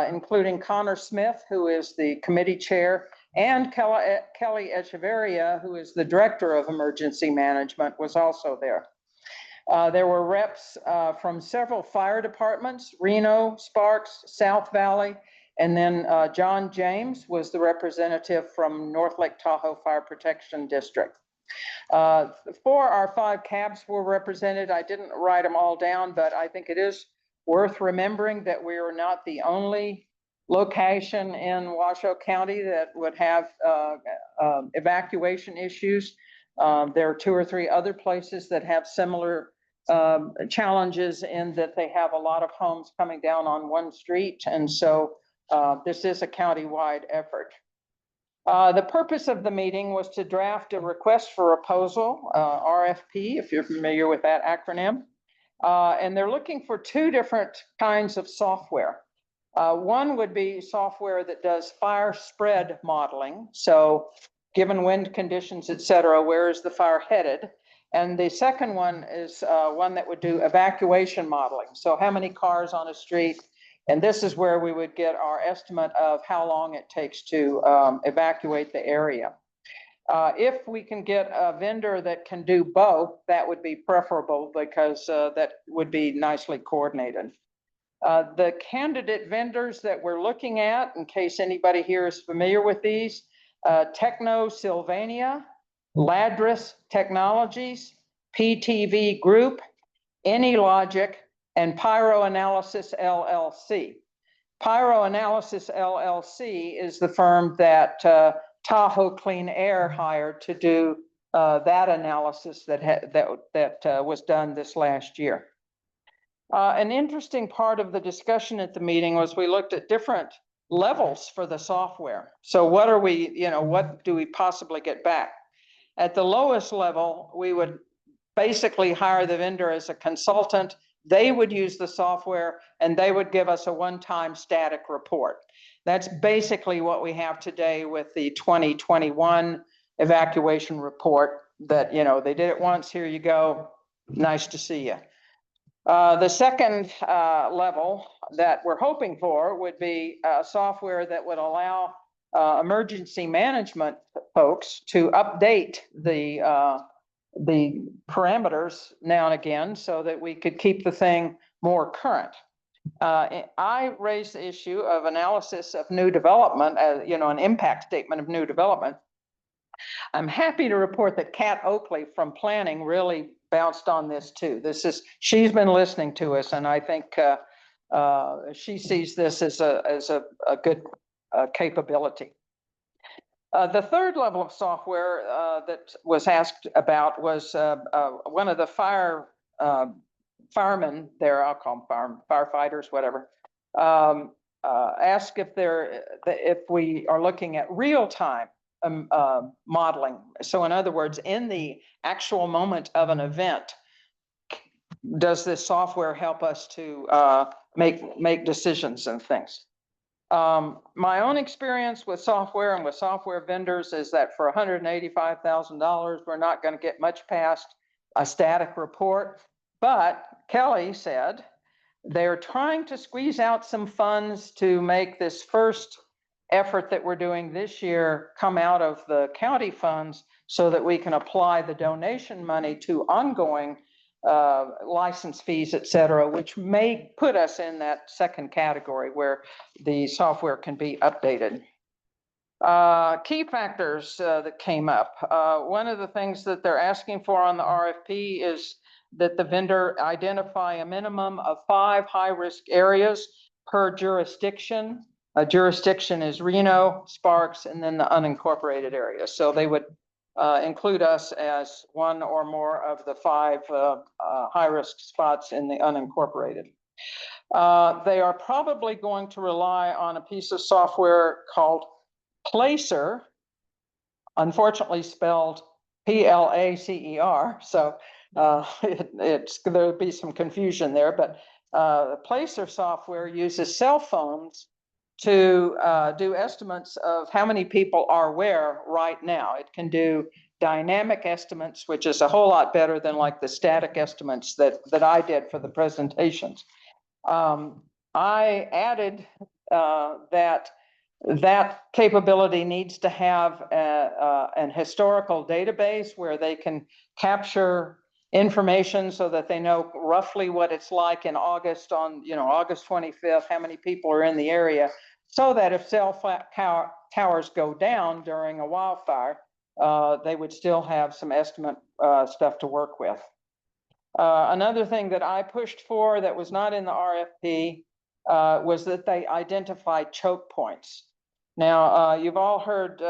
including Connor Smith, who is the committee chair, and Kelly Echeverria, who is the director of emergency management, was also there. There were reps from several fire departments: Reno, Sparks, South Valley, and then John James was the representative from North Lake Tahoe Fire Protection District. 4 our 5 cabs were represented. I didn't write them all down, but I think it is worth remembering that we are not the only location in Washoe County that would have evacuation issues. There are 2 or 3 other places that have similar challenges, in that they have a lot of homes coming down on one street. And so this is a county-wide effort. The purpose of the meeting was to draft a request for proposal, RFP, if you're familiar with that acronym. And they're looking for 2 different kinds of software. One would be software that does fire spread modeling. So given wind conditions, et cetera, where is the fire headed? And the second one is one that would do evacuation modeling. So how many cars on a street? And this is where we would get our estimate of how long it takes to evacuate the area. If we can get a vendor that can do both, that would be preferable because that would be nicely coordinated. The candidate vendors that we're looking at, in case anybody here is familiar with these, Techno Sylvania, Ladris Technologies, PTV Group, AnyLogic, and Pyroanalysis LLC. Pyroanalysis LLC is the firm that Tahoe Clean Air hired to do that analysis that was done this last year. An interesting part of the discussion at the meeting was we looked at different levels for the software. So what are we, what do we possibly get back? At the lowest level, we would basically hire the vendor as a consultant. They would use the software and they would give us a one-time static report. That's basically what we have today with the 2021 evacuation report that, they did it once, here you go, nice to see you. The second level that we're hoping for would be software that would allow emergency management folks to update the parameters now and again so that we could keep the thing more current. I raised the issue of analysis of new development, an impact statement of new development. I'm happy to report that Kat Oakley from planning really bounced on this too. She's been listening to us, and I think she sees this as a good capability. The third level of software that was asked about was one of the firemen there, I'll call them firefighters, whatever, asked if we are looking at real-time modeling. So in other words, in the actual moment of an event, does this software help us to make decisions and things? My own experience with software and with software vendors is that for $185,000, we're not going to get much past a static report. But Kelly said they're trying to squeeze out some funds to make this first effort that we're doing this year come out of the county funds so that we can apply the donation money to ongoing license fees, et cetera, which may put us in that second category where the software can be updated. Key factors that came up. One of the things that they're asking for on the RFP is that the vendor identify a minimum of 5 high-risk areas per jurisdiction. A jurisdiction is Reno, Sparks, and then the unincorporated areas. So they would include us as one or more of the 5 high-risk spots in the unincorporated. They are probably going to rely on a piece of software called Placer, unfortunately spelled Placer. So there'll be some confusion there, but the Placer software uses cell phones to do estimates of how many people are where right now. It can do dynamic estimates, which is a whole lot better than like the static estimates that I did for the presentations. I added that capability needs to have an historical database where they can capture information so that they know roughly what it's like in August on, August 25th, how many people are in the area, so that if cell towers go down during a wildfire, they would still have some estimate stuff to work with. Another thing that I pushed for that was not in the RFP was that they identify choke points. Now, you've all heard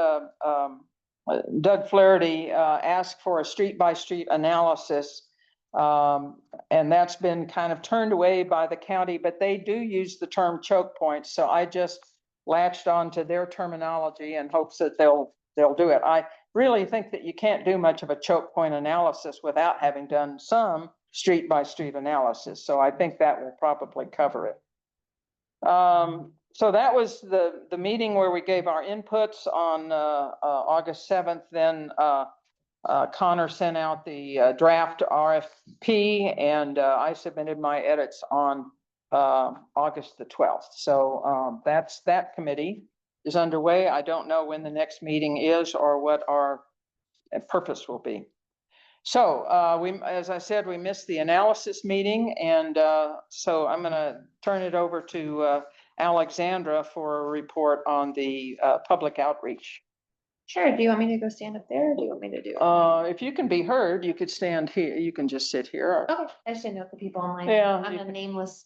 Doug Flaherty ask for a street-by-street analysis, and that's been kind of turned away by the county, but they do use the term choke points. So I just latched on to their terminology in hopes that they'll do it. I really think that you can't do much of a choke point analysis without having done some street-by-street analysis. So I think that will probably cover it. So that was the meeting where we gave our inputs on August 7th. Then Connor sent out the draft RFP and I submitted my edits on August the 12th. So that's that committee is underway. I don't know when the next meeting is or what our purpose will be. So as I said, we missed the analysis meeting, and so I'm going to turn it over to Alexandra for a report on the public outreach. Sure. Do you want me to go stand up there or do you want me to do it? If you can be heard, you could stand here. You can just sit here. Okay, I just didn't know if the people online. Yeah, I'm you a can- nameless.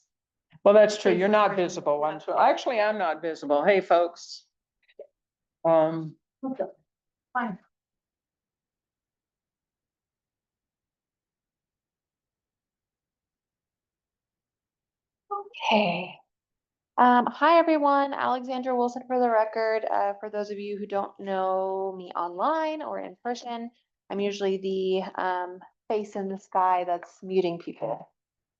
Well, that's true. You're Facebook not person. visible. Actually, I'm not visible. Hey, folks. Fine. Okay. Hi, everyone. Alexandra Wilson for the record. For those of you who don't know me online or in person, I'm usually the face in the sky that's muting people.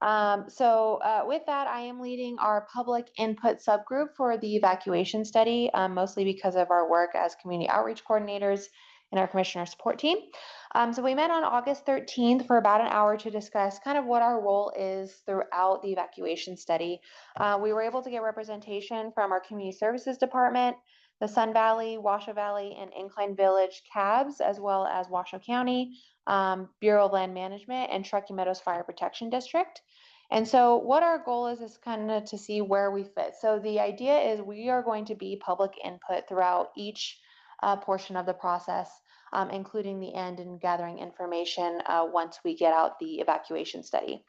With that, I am leading our public input subgroup for the evacuation study, mostly because of our work as community outreach coordinators in our commissioner support team. So we met on August 13th for about an hour to discuss kind of what our role is throughout the evacuation study. We were able to get representation from our community services department, the Sun Valley, Washoe Valley, and Incline Village CABs, as well as Washoe County, Bureau of Land Management, and Truckee Meadows Fire Protection District. And so what our goal is kind of to see where we fit. So the idea is we are going to be public input throughout each portion of the process, including the end and gathering information once we get out the evacuation study.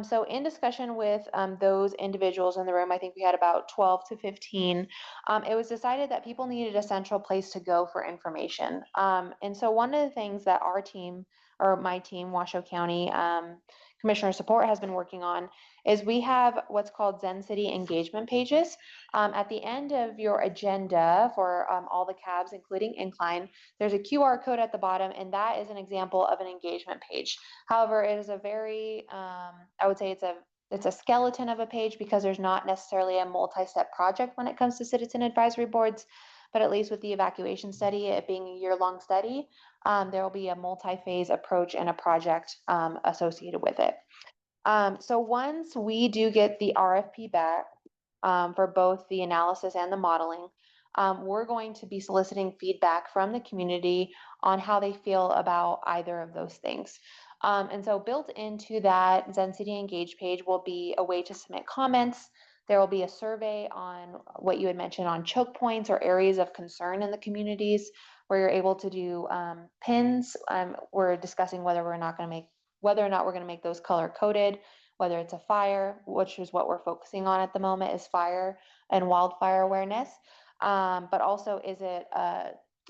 So in discussion with those individuals in the room, I think we had about 12 to 15, it was decided that people needed a central place to go for information. And so one of the things that our team, or my team, Washoe County Commissioner Support, has been working on is we have what's called Zen City engagement pages. At the end of your agenda for all the CABs, including Incline, there's a QR code at the bottom, and that is an example of an engagement page. However, it is a very, I would say it's a skeleton of a page because there's not necessarily a multi-step project when it comes to citizen advisory boards, but at least with the evacuation study, it being a year-long study, there will be a multi-phase approach and a project associated with it. So once we do get the RFP back for both the analysis and the modeling, we're going to be soliciting feedback from the community on how they feel about either of those things. And so built into that Zen City Engage page will be a way to submit comments. There will be a survey on what you had mentioned on choke points or areas of concern in the communities where you're able to do pins. We're discussing whether or not we're going to make those color coded, whether it's a fire, which is what we're focusing on at the moment, is fire and wildfire awareness. But also, is it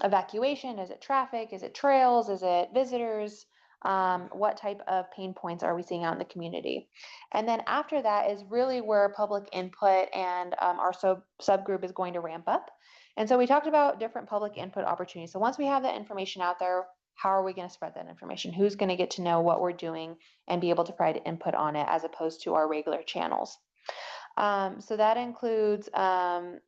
evacuation? Is it traffic? Is it trails? Is it visitors? What type of pain points are we seeing out in the community? And then after that is really where public input and our subgroup is going to ramp up. And so we talked about different public input opportunities. So once we have that information out there, how are we going to spread that information? Who's going to get to know what we're doing and be able to provide input on it as opposed to our regular channels? So that includes well,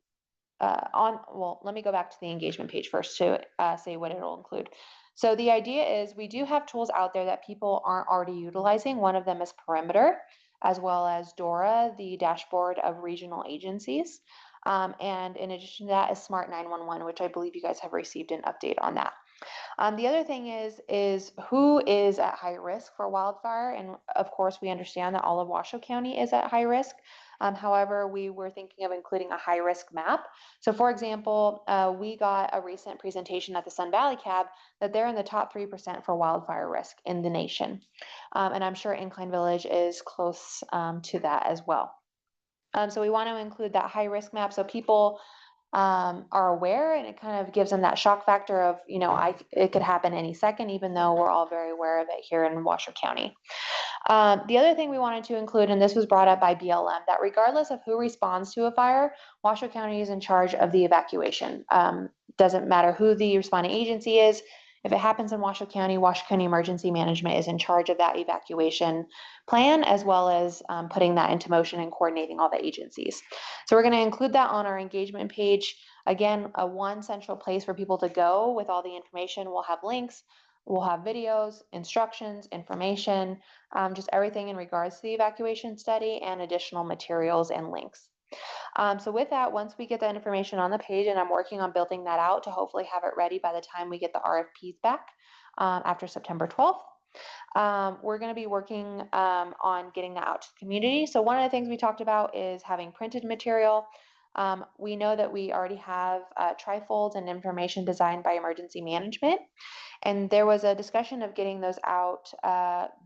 let me go back to the engagement page first to say what it'll include. So the idea is we do have tools out there that people aren't already utilizing. One of them is Perimeter, as well as DORA, the dashboard of regional agencies. And in addition to that is Smart 911, which I believe you guys have received an update on that. The other thing is who is at high risk for wildfire? And of course, we understand that all of Washoe County is at high risk. However, we were thinking of including a high risk map. So for example, we got a recent presentation at the Sun Valley CAB that they're in the top 3% for wildfire risk in the nation. And I'm sure Incline Village is close to that as well. So we want to include that high risk map so people are aware, and it kind of gives them that shock factor of, you know, it could happen any second, even though we're all very aware of it here in Washoe County. The other thing we wanted to include, and this was brought up by BLM, that regardless of who responds to a fire, Washoe County is in charge of the evacuation. Doesn't matter who the responding agency is. If it happens in Washoe County Emergency Management is in charge of that evacuation plan, as well as putting that into motion and coordinating all the agencies. So we're going to include that on our engagement page. Again, a one central place for people to go with all the information. We'll have links, we'll have videos, instructions, information, just everything in regards to the evacuation study and additional materials and links. So with that, once we get the information on the page, and I'm working on building that out to hopefully have it ready by the time we get the RFPs back after September 12th. We're going to be working on getting that out to the community. So one of the things we talked about is having printed material. We know that we already have trifolds and information designed by emergency management. And there was a discussion of getting those out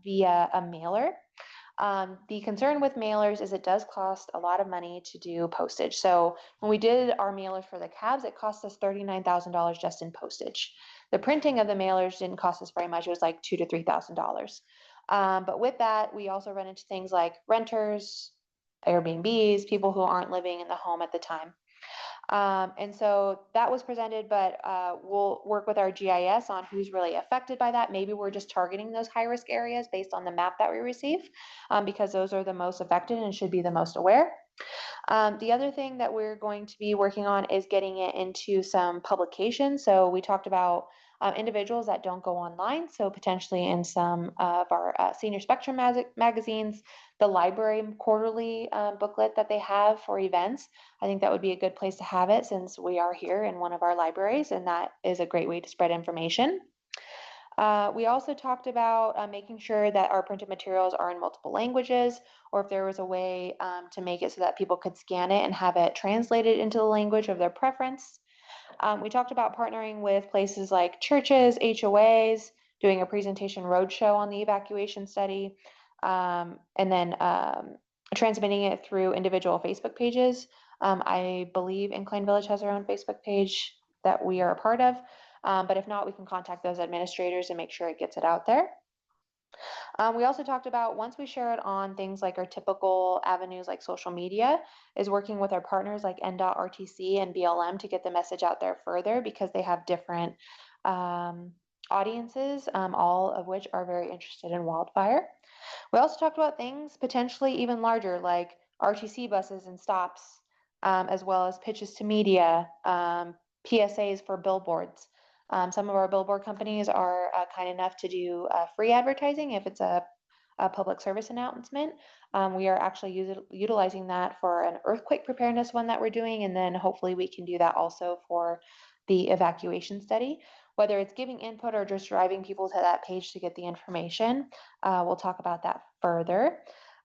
via a mailer. The concern with mailers is it does cost a lot of money to do postage. So when we did our mailers for the cabs, it cost us $39,000 just in postage. The printing of the mailers didn't cost us very much. It was like $2,000 to $3,000. But with that, we also run into things like renters, Airbnbs, people who aren't living in the home at the time. And so that was presented, but we'll work with our GIS on who's really affected by that. Maybe we're just targeting those high risk areas based on the map that we receive, because those are the most affected and should be the most aware. The other thing that we're going to be working on is getting it into some publications. So we talked about individuals that don't go online. So potentially in some of our senior spectrum magazines, the library quarterly booklet that they have for events. I think that would be a good place to have it since we are here in one of our libraries, and that is a great way to spread information. We also talked about making sure that our printed materials are in multiple languages, or if there was a way to make it so that people could scan it and have it translated into the language of their preference. We talked about partnering with places like churches, HOAs, doing a presentation roadshow on the evacuation study, and then transmitting it through individual Facebook pages. I believe Incline Village has their own Facebook page that we are a part of. But if not, we can contact those administrators and make sure it gets it out there. We also talked about once we share it on things like our typical avenues like social media, is working with our partners like NDOT, RTC, and BLM to get the message out there further, because they have different audiences, all of which are very interested in wildfire. We also talked about things potentially even larger like RTC buses and stops, as well as pitches to media, PSAs for billboards. Some of our billboard companies are kind enough to do free advertising if it's a public service announcement. We are actually utilizing that for an earthquake preparedness one that we're doing, and then hopefully we can do that also for the evacuation study. Whether it's giving input or just driving people to that page to get the information, we'll talk about that further.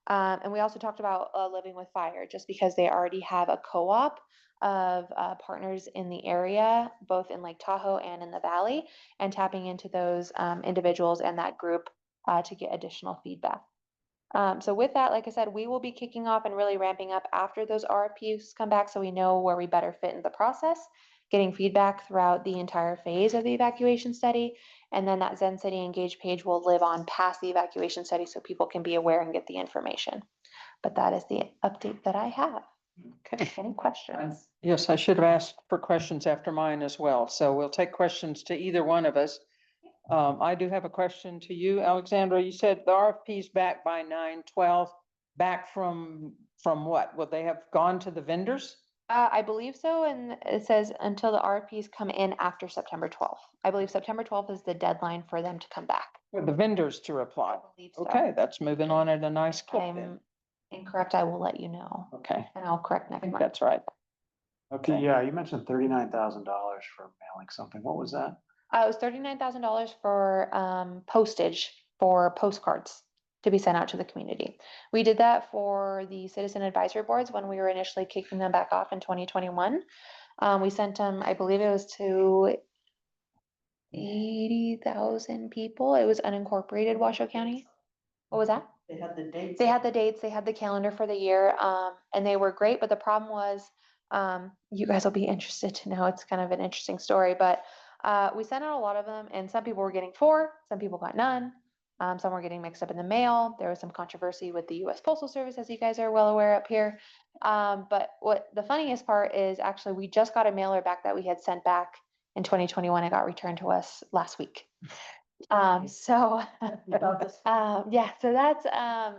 And we also talked about Living with Fire, just because they already have a co-op of partners in the area, both in Lake Tahoe and in the Valley, and tapping into those individuals and that group to get additional feedback. So with that, like I said, we will be kicking off and really ramping up after those RFPs come back, so we know where we better fit in the process, getting feedback throughout the entire phase of the evacuation study. And then that Zen City Engage page will live on past the evacuation study so people can be aware and get the information. But that is the update that I have. Okay. Any questions? Yes, I should have asked for questions after mine as well. So we'll take questions to either one of us. I do have a question to you, Alexandra. You said the RFP's back by 9/12. Back from what? Would they have gone to the vendors? I believe so, and it says until the RFPs come in after September 12th. I believe September 12th is the deadline for them to come back. For the vendors to I reply? believe so. Okay, that's moving on at a nice If clip I'm then. incorrect, I will let you know, Okay, and I'll correct I next think month. that's right. Okay, yeah, you mentioned $39,000 for mailing something. What was that? It was $39,000 for postage for postcards to be sent out to the community. We did that for the citizen advisory boards when we were initially kicking them back off in 2021. We sent them, I believe it was to 80,000 people. It was unincorporated Washoe County. What was that? They had the dates. They had the dates, they had the calendar for the year, and they were great, but the problem was, you guys will be interested to know, it's kind of an interesting story, but we sent out a lot of them, and some people were getting 4, some people got none, some were getting mixed up in the mail. There was some controversy with the US Postal Service, as you guys are well aware up here. But what the funniest part is, actually, we just got a mailer back that we had sent back in 2021. It got returned to us last week. So yeah, so that's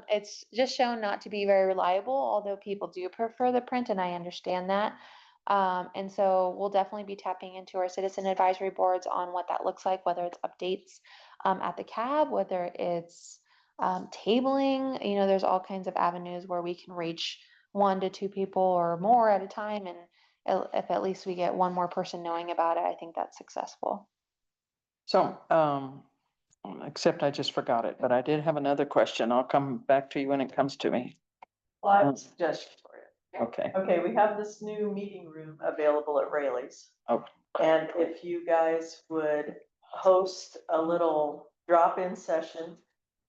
it's just shown not to be very reliable, although people do prefer the print, and I understand that. And so we'll definitely be tapping into our citizen advisory boards on what that looks like, whether it's updates at the CAB, whether it's tabling. You know, there's all kinds of avenues where we can reach 1 to 2 people or more at a time, and if at least we get one more person knowing about it, I think that's successful. So, except I just forgot it, but I did have another question. I'll come back to you when it comes to me. Well, I have a suggestion for you. Okay. Okay, we have this new meeting room available at Rayleigh's. Oh. And if you guys would host a little drop-in session,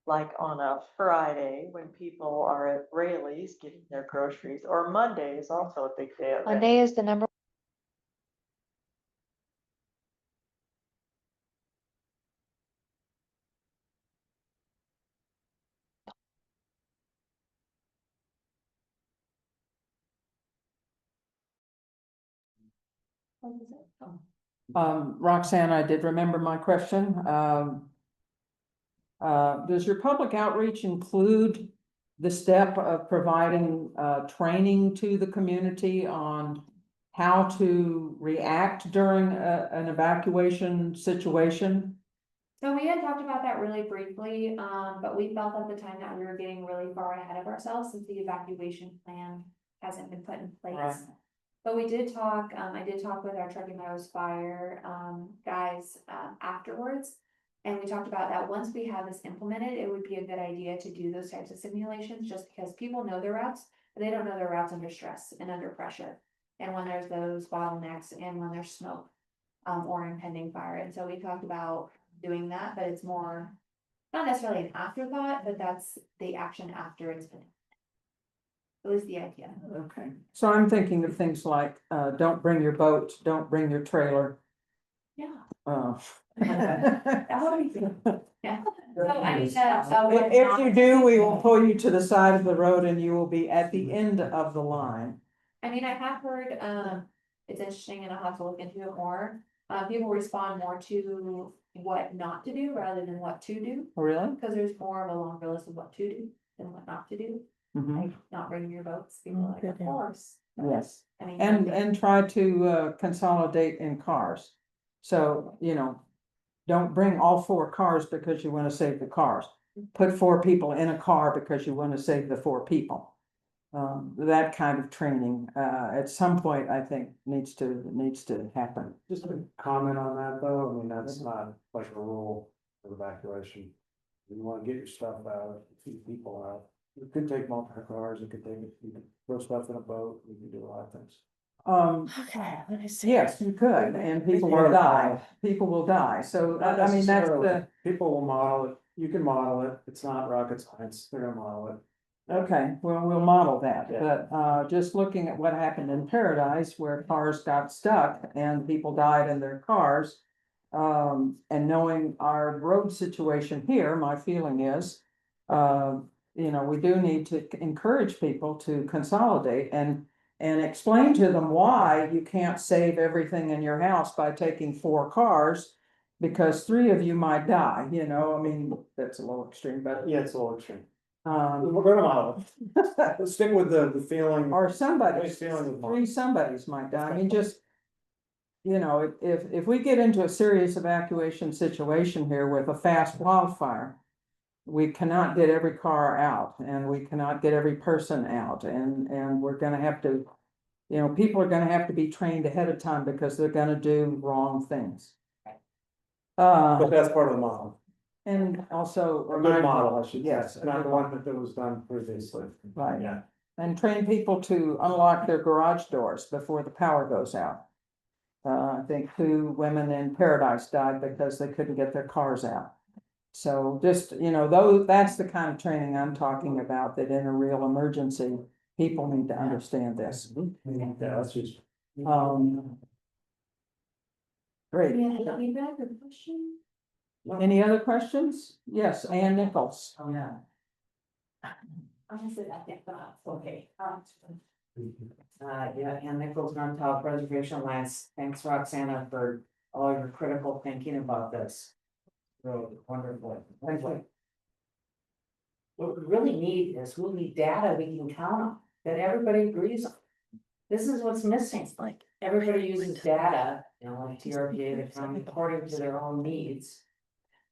like on a Friday when people are at Rayleigh's getting their groceries, or Monday is also a big day of it. Monday is the number. Roxanne, I did remember my question. Does your public outreach include the step of providing, training to the community on how to react during an evacuation situation? So we had talked about that really briefly, but we felt at the time that we were getting really far ahead of ourselves since the evacuation plan hasn't been put in place. Right. But we did talk, I did talk with our Truckee Meadows Fire guys afterwards. And we talked about that once we have this implemented, it would be a good idea to do those types of simulations just because people know their routes, but they don't know their routes under stress and under pressure. And when there's those bottlenecks and when there's smoke or impending fire. And so we talked about doing that, but it's more, not necessarily an afterthought, but that's the action after it's been. At least the idea. Okay, so I'm thinking of things like, don't bring your boat, don't bring your trailer. Yeah. That would be good. Yeah. So I mean, If you do, we will pull you to the side of the road and you will be at the end of the line. I mean, I have heard, it's interesting and I'll have to look into it more. People respond more to what not to do rather than what to do. Really? Because there's more of a longer list of what to do than what not to do. Mhm. Like not bringing your boats, people are like, of course. Yes, I mean. and try to consolidate in cars. So, you know, don't bring all 4 cars because you want to save the cars. Put 4 people in a car because you want to save the 4 people. That kind of training, at some point, I think needs to happen. Just a comment on that though, I mean, that's not like a rule of evacuation. You wanna get your stuff out, keep people out. It could take multiple cars, you could throw stuff in a boat, you can do a lot of things. Okay, let me see. Yes, you could, and people will die. People will die. So, I mean, that's the. People will model it, you can model it, it's not rocket science, they're gonna model it. Okay, well, we'll model that, Yeah. but, just looking at what happened in Paradise where cars got stuck and people died in their cars. And knowing our road situation here, my feeling is, you know, we do need to encourage people to consolidate and explain to them why you can't save everything in your house by taking 4 cars. Because 3 of you might die, you know, I mean, that's a little extreme, but. Yeah, it's a little extreme. Um, We're gonna model it. Let's stick with the feeling. or somebody, Nice feeling with 3 somebodies might die, I mean, just. You know, if we get into a serious evacuation situation here with a fast wildfire. We cannot get every car out and we cannot get every person out and we're gonna have to. You know, people are gonna have to be trained ahead of time because they're gonna do wrong things. But that's part of the model. And also. A good model, I should say. Yes. Not the one that was done previously. Right. Yeah. And train people to unlock their garage doors before the power goes out. I think 2 women in Paradise died because they couldn't get their cars out. So just, you know, that's the kind of training I'm talking about, that in a real emergency, people need to understand this. Yeah, that's just. Great. Yeah, feedback or question? Any other questions? Yes, Ann Nichols. Yeah. Honestly, I think that's okay. Yeah, Ann Nichols, North Talbot Preservation Alliance. Thanks, Roxana, for all your critical thinking about this. Really wonderful. Anyway. What we really need is we need data we can count on, that everybody agrees on. This is what's missing, like, everybody uses data, you know, like TRPA, the county, according to their own needs.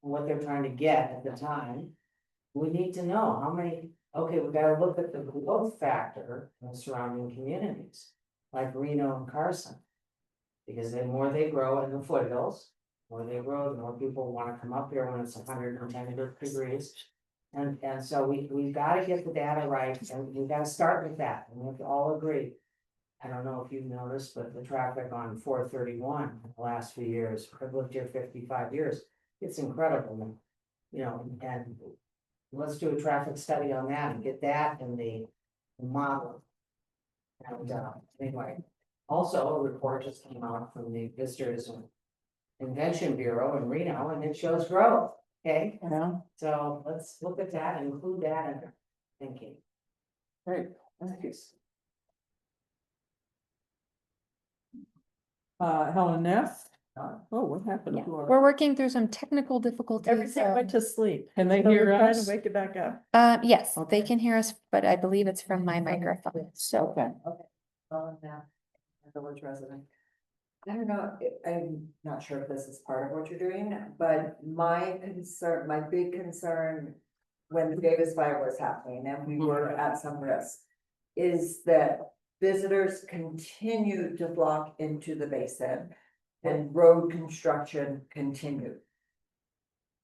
And what they're trying to get at the time. We need to know how many, okay, we gotta look at the growth factor in surrounding communities, like Reno and Carson. Because the more they grow in the foothills, the more they grow, the more people wanna come up here when it's 110 degrees. And so we gotta get the data right, and we gotta start with that, and we have to all agree. I don't know if you've noticed, but the traffic on 431 in the last few years, I've lived here 55 years, it's incredible. You know, and let's do a traffic study on that and get that in the model. And anyway, also a report just came out from the Visitors and Convention Bureau in Reno, and it shows growth, okay? Yeah. So let's look at that and include that in our thinking. Great, thank you. Helen Neff? Oh, what happened Yeah, to we're her? working through some technical difficulties. Everything went to sleep. Can they So we're hear trying to us? wake it back up. Yes, they Okay. can hear us, but I believe it's from my microphone, so. Okay. Village resident. I don't know, I'm not sure if this is part of what you're doing, but my concern, my big concern. When the Davis fire was happening and we were at some risk, is that visitors continued to flock into the basin. And road construction continued.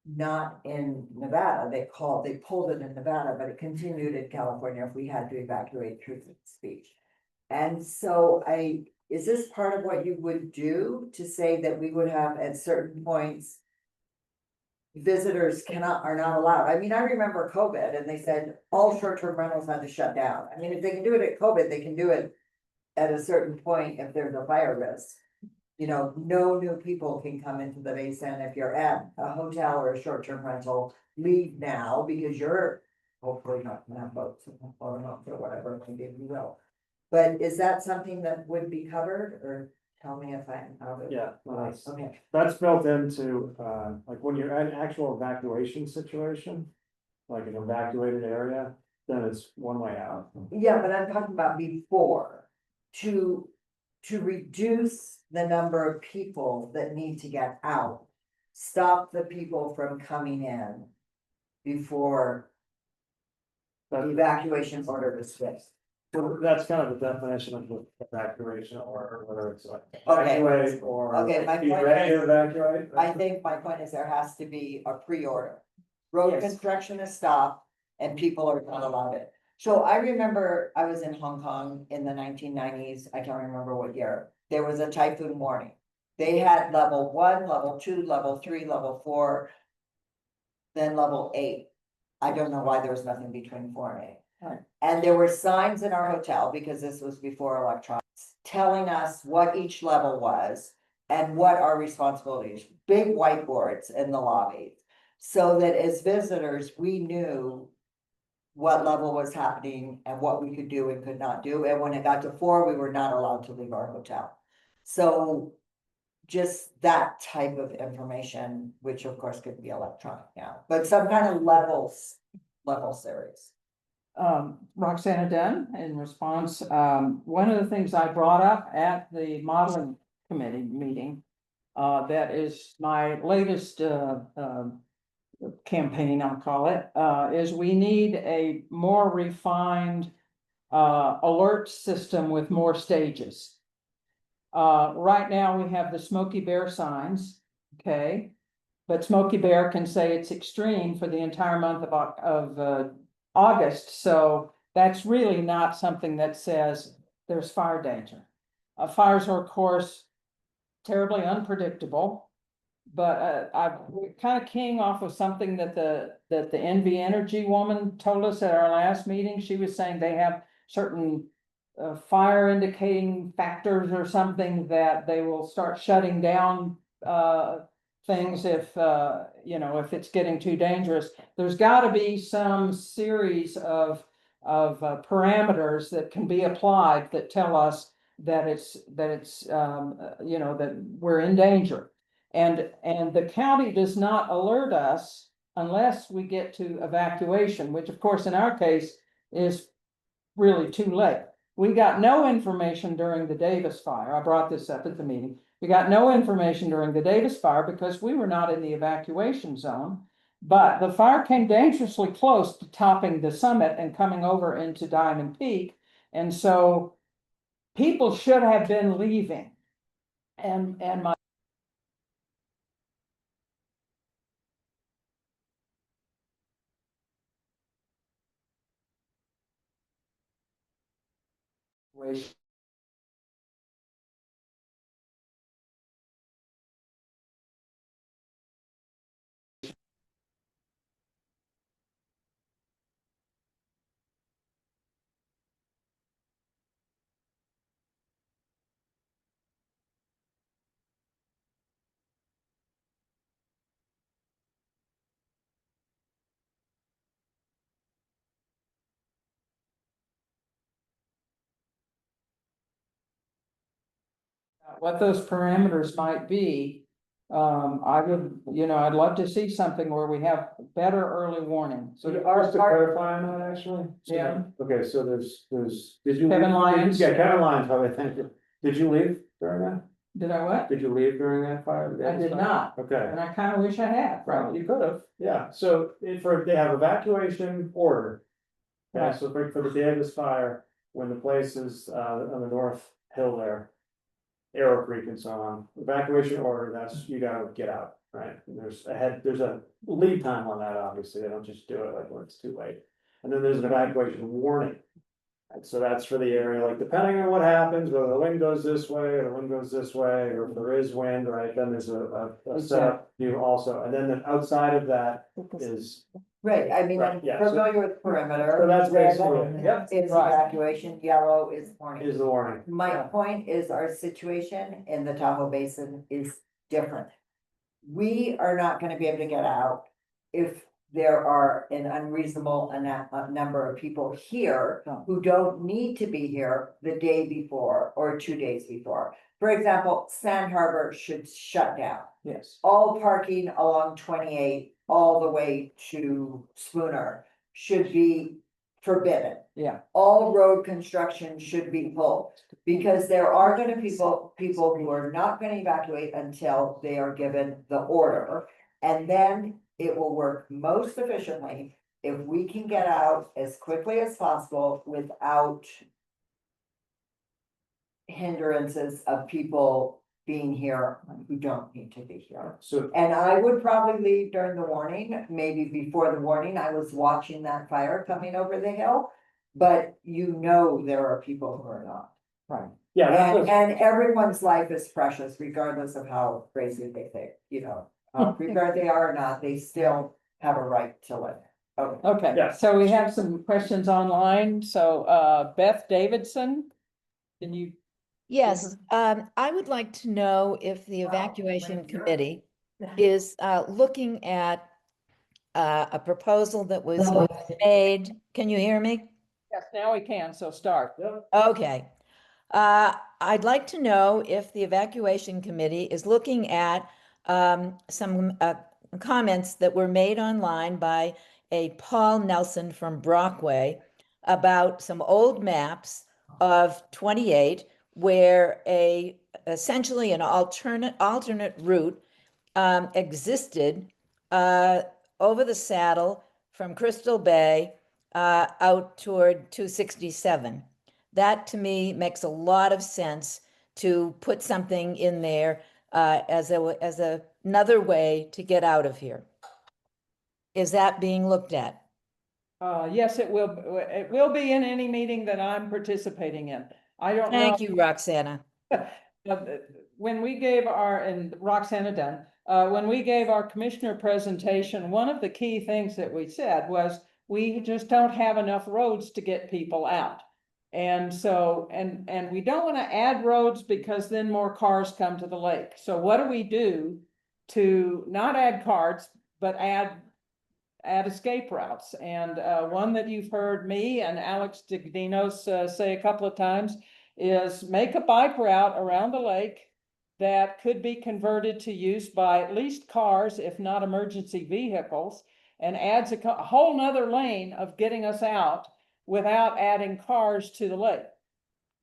Not in Nevada, they pulled it in Nevada, but it continued in California if we had to evacuate truth of speech. And so is this part of what you would do to say that we would have at certain points? Visitors are not allowed. I mean, I remember COVID and they said all short-term rentals had to shut down. I mean, if they can do it at COVID, they can do it at a certain point if there's a fire risk. You know, no new people can come into the basin. If you're at a hotel or a short-term rental, leave now because you're hopefully not gonna have boats or whatever, maybe you will. But is that something that would be covered, or tell me if I'm out of it? Yeah, well, that's, Okay, that's built into, like when you're in an actual evacuation situation, like an evacuated area, then it's one way out. yeah, but I'm talking about before, to reduce the number of people that need to get out. Stop the people from coming in before the But evacuation order is fixed. so that's kind of the definition of the evacuation, or whether it's like Okay. evacuate or Okay, my be point ready to is- evacuate. I think my point is there has to be a pre-order. Road Yes. construction is stopped and people are not allowed it. So I remember I was in Hong Kong in the 1990s, I can't remember what year, there was a typhoon warning. They had level 1, level 2, level 3, level 4. Then level 8. I don't know why there was nothing between 4 and 8. Right. And there were signs in our hotel, because this was before electronics, telling us what each level was. And what our responsibilities, big whiteboards in the lobby. So that as visitors, we knew what level was happening and what we could do and could not do. And when it got to 4, we were not allowed to leave our hotel. So just that type of information, which of course could be electronic now, but some kind of level series. Roxana Dunn, in response, one of the things I brought up at the modeling committee meeting, that is my latest, campaign, I'll call it, is we need a more refined, alert system with more stages. Right now we have the Smoky Bear signs, okay? But Smoky Bear can say it's extreme for the entire month of August, so that's really not something that says there's fire danger. Fires are, of course, terribly unpredictable. But I'm kind of keying off of something that the NV Energy woman told us at our last meeting. She was saying they have certain fire indicating factors or something that they will start shutting down things if if it's getting too dangerous. There's got to be some series of parameters that can be applied that tell us that that we're in danger. And the county does not alert us unless we get to evacuation, which of course in our case is really too late. We got no information during the Davis fire. I brought this up at the meeting. We got no information during the Davis fire because we were not in the evacuation zone. But the fire came dangerously close to topping the summit and coming over into Diamond Peak. And so people should have been leaving. And my what those parameters might be. I would, I'd love to see something where we have better early warning. So just to clarify on that, actually. So, Yeah. Okay, so did you? Kevin leave- Lyons. Yeah, Kevin Lyons, probably, thank you. Did you leave during that? Did I what? Did you leave during that fire? I did not, Okay. and I kind of wish I had. Well, you could have, yeah, so they have evacuation order. Okay, Right. so for the Davis fire, when the place is on the north hill there. Arrow Creek and so on, evacuation order, that's, you gotta get out, right? And there's a lead time on that, obviously, they don't just do it like when it's too late. And then there's an evacuation warning. And so that's for the area, like depending on what happens, whether the wind goes this way or the wind goes this way, or if there is wind, right, then there's a setup view also, and then outside of that is. Right, I mean, I'm Right, yeah, so- familiar with perimeter. So that's red basically it, yep, Is Right. evacuation, yellow is warning. is the warning. My point is our situation in the Tahoe Basin is different. We are not gonna be able to get out if there are an unreasonable number of people here who don't need to be here the day before or 2 days before. For example, Sand Harbor should shut down. Yes. All parking along 28 all the way to Spooner should be forbidden. Yeah. All road construction should be pulled, because there are gonna be people who are not gonna evacuate until they are given the order. And then it will work most efficiently if we can get out as quickly as possible without hindrances of people being here who don't need to be here. So, And I would probably leave during the warning, maybe before the warning, I was watching that fire coming over the hill. But there are people who are not. Right. yeah, And everyone's life is precious regardless of how crazy they think, how prepared they are or not, they still have a right to live. Okay. Okay, Yeah. so we have some questions online. So, Beth Davidson, can you? Yes, I would like to know if the evacuation thank you. committee is looking at a proposal that was made. Can you hear me? Yes, now we can, so start. Okay. I'd like to know if the evacuation committee is looking at some comments that were made online by a Paul Nelson from Brockway about some old maps of 28 where essentially an alternate route existed over the saddle from Crystal Bay out toward 267. That to me makes a lot of sense to put something in there as another way to get out of here. Is that being looked at? Yes, it will be in any meeting that I'm participating in. I don't know. Thank you, Roxana. When we gave and Roxana Dunn, when we gave our commissioner presentation, one of the key things that we said was we just don't have enough roads to get people out. And so, and we don't want to add roads because then more cars come to the lake. So what do we do to not add cars, but add escape routes? And one that you've heard me and Alex Digdinos say a couple of times is make a bike route around the lake that could be converted to use by at least cars, if not emergency vehicles, and adds a whole nother lane of getting us out without adding cars to the lake.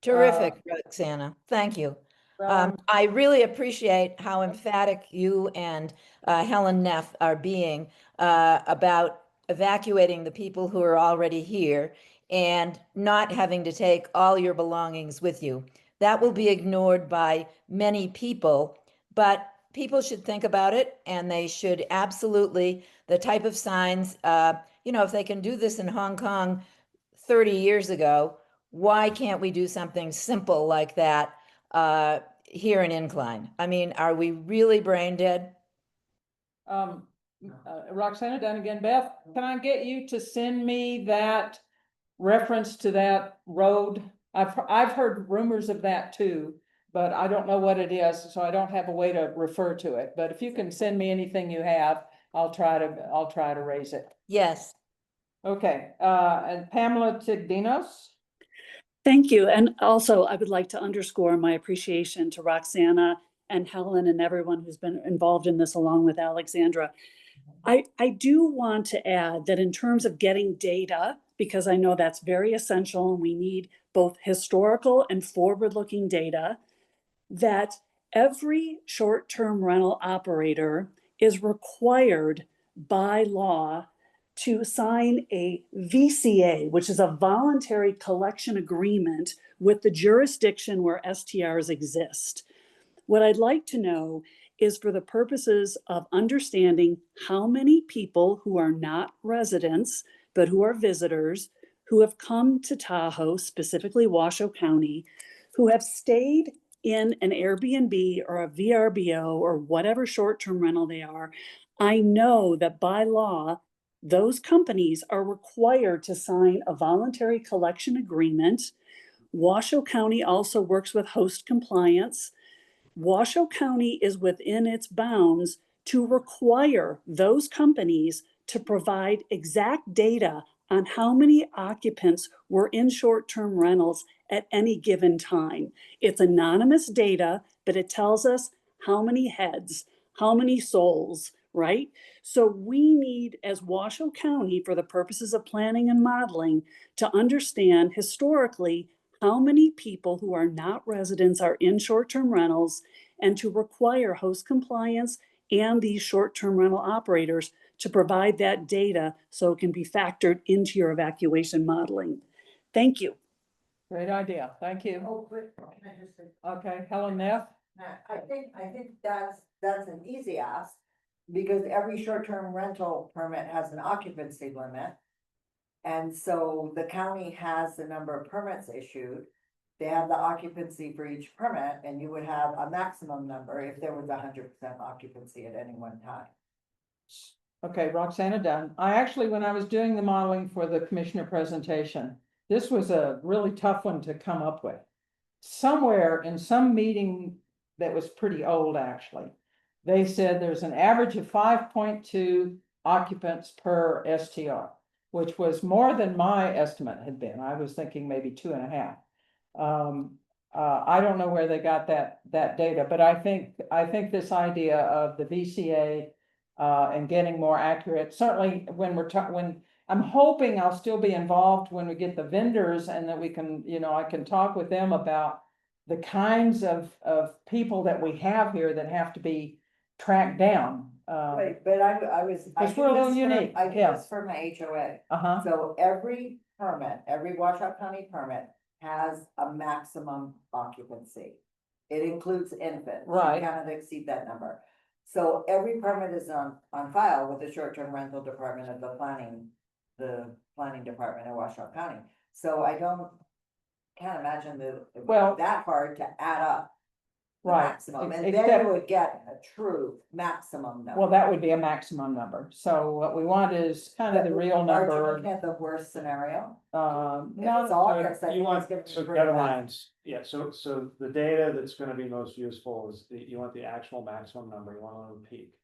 Terrific, Roxana. Thank you. I really appreciate how emphatic you and Helen Neff are being about evacuating the people who are already here and not having to take all your belongings with you. That will be ignored by many people, but people should think about it, and they should absolutely, the type of signs, if they can do this in Hong Kong 30 years ago, why can't we do something simple like that here in Incline? I mean, are we really brain dead? Roxana Dunn again. Beth, can I get you to send me that reference to that road? I've heard rumors of that too, but I don't know what it is, so I don't have a way to refer to it. But if you can send me anything you have, I'll try to raise it. Yes. Okay, and Pamela Tigdinos? Thank you. And also, I would like to underscore my appreciation to Roxana and Helen and everyone who's been involved in this, along with Alexandra. I do want to add that in terms of getting data, because I know that's very essential and we need both historical and forward-looking data, that every short-term rental operator is required by law to sign a VCA, which is a voluntary collection agreement with the jurisdiction where STRs exist. What I'd like to know is, for the purposes of understanding how many people who are not residents, but who are visitors, who have come to Tahoe, specifically Washoe County, who have stayed in an Airbnb or a VRBO or whatever short-term rental they are. I know that by law, those companies are required to sign a voluntary collection agreement. Washoe County also works with host compliance. Washoe County is within its bounds to require those companies to provide exact data on how many occupants were in short-term rentals at any given time. It's anonymous data, but it tells us how many heads, how many souls, right? So we need, as Washoe County, for the purposes of planning and modeling, to understand historically how many people who are not residents are in short-term rentals, and to require host compliance and these short-term rental operators to provide that data so it can be factored into your evacuation modeling. Thank you. Great idea. Thank you. Oh, quick, can I just say? Okay, Helen Neff? I think that's an easy ask, because every short-term rental permit has an occupancy limit. And so the county has the number of permits issued. They have the occupancy for each permit, and you would have a maximum number if there was 100% occupancy at any one time. Okay, Roxana Dunn. I actually, when I was doing the modeling for the commissioner presentation, this was a really tough one to come up with. Somewhere in some meeting that was pretty old, actually, they said there's an average of 5.2 occupants per STR, which was more than my estimate had been. I was thinking maybe 2.5. I don't know where they got that data, but I think this idea of the VCA and getting more accurate, certainly when I'm hoping I'll still be involved when we get the vendors, and that we can, I can talk with them about the kinds of people that we have here that have to be tracked down. Wait, but I was. It's a little unique, I did yeah. this for my HOA. Uh-huh. So every Washoe County permit has a maximum occupancy. It includes infants. Right. You cannot exceed that number. So every permit is on file with the short-term rental department of the planning department in Washoe County. So can't imagine that hard to add up the Right. maximum, and Except- then you would get a true maximum number. Well, that would be a maximum number. So what we want is kind of the real Aren't you number. looking at the worst scenario? No, It's August, I You think want, it's gonna be so pretty never bad. mind, yeah, so the data that's gonna be most useful is you want the actual maximum number, you want to know the peak.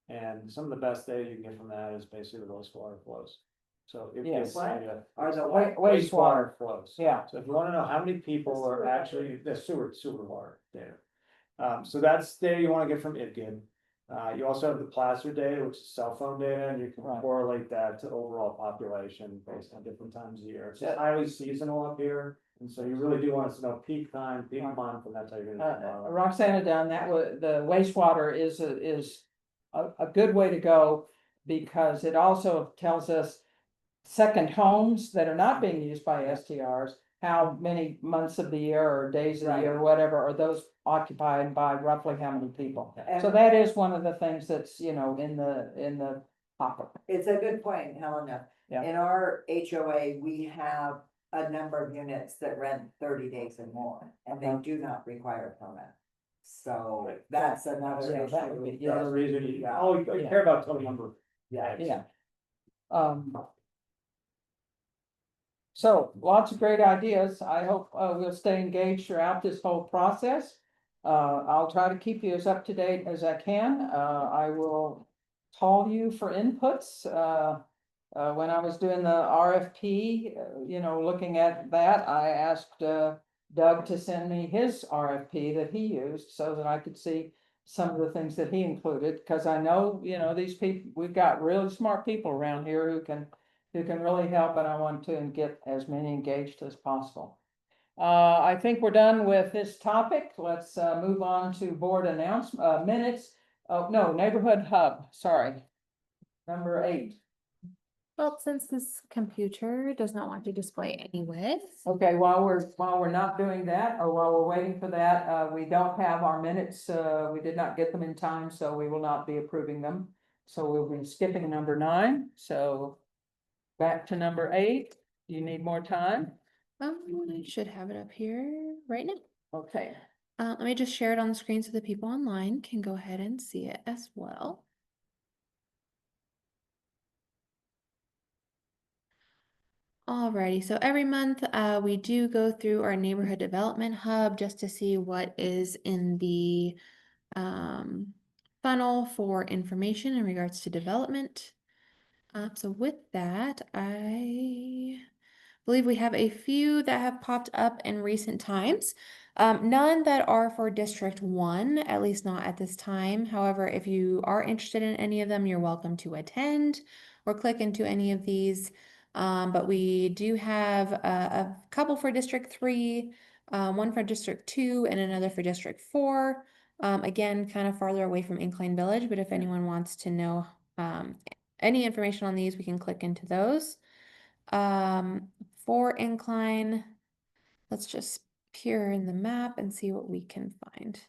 And some of the best data you can get from that is basically the wastewater flows. So it Yes. gives data. Are the Wastewater flows. Yeah. So if you wanna know how many people are actually, the sewer water data. So that's data you wanna get from IVCB. You also have the placer data, which is cell phone data, and you can Right. correlate that to overall population based on different times of year. It's Yeah. highly seasonal up here, and so you really do want us to know peak time, peak month, and that's how you're gonna. Roxana Dunn, that was, the wastewater is a good way to go because it also tells us second homes that are not being used by STRs, how many months of the year or days of the year, whatever, are those occupied by roughly how many people? So that is one of the things that's, in the hopper. It's a good point, Helena. Yeah. In our HOA, we have a number of units that rent 30 days or more, and they do not require a permit. So that's another Yeah, that would issue. be- Another reason you, Yeah. oh, you care about total number. Yeah. So lots of great ideas. I hope we'll stay engaged throughout this whole process. I'll try to keep you as up to date as I can. I will call you for inputs. When I was doing the RFP, looking at that, I asked Doug to send me his RFP that he used so that I could see some of the things that he included, because I know, these people, we've got really smart people around here who can really help, and I want to get as many engaged as possible. I think we're done with this topic. Let's move on to board minutes. Oh, no, neighborhood hub, sorry. Number 8. Well, since this computer does not want to display anyways. Okay, while we're not doing that, or while we're waiting for that, we don't have our minutes, we did not get them in time, so we will not be approving them. So we'll be skipping number 9, so back to number 8. Do you need more time? I should have it up here right now. Okay. Let me just share it on the screen so the people online can go ahead and see it as well. Alrighty, so every month we do go through our neighborhood development hub just to see what is in the funnel for information in regards to development. So with that, I believe we have a few that have popped up in recent times. None that are for District 1, at least not at this time. However, if you are interested in any of them, you're welcome to attend or click into any of these. But we do have a couple for District 3, one for District 2, and another for District 4. Again, kind of farther away from Incline Village, but if anyone wants to know any information on these, we can click into those. For Incline, let's just peer in the map and see what we can find.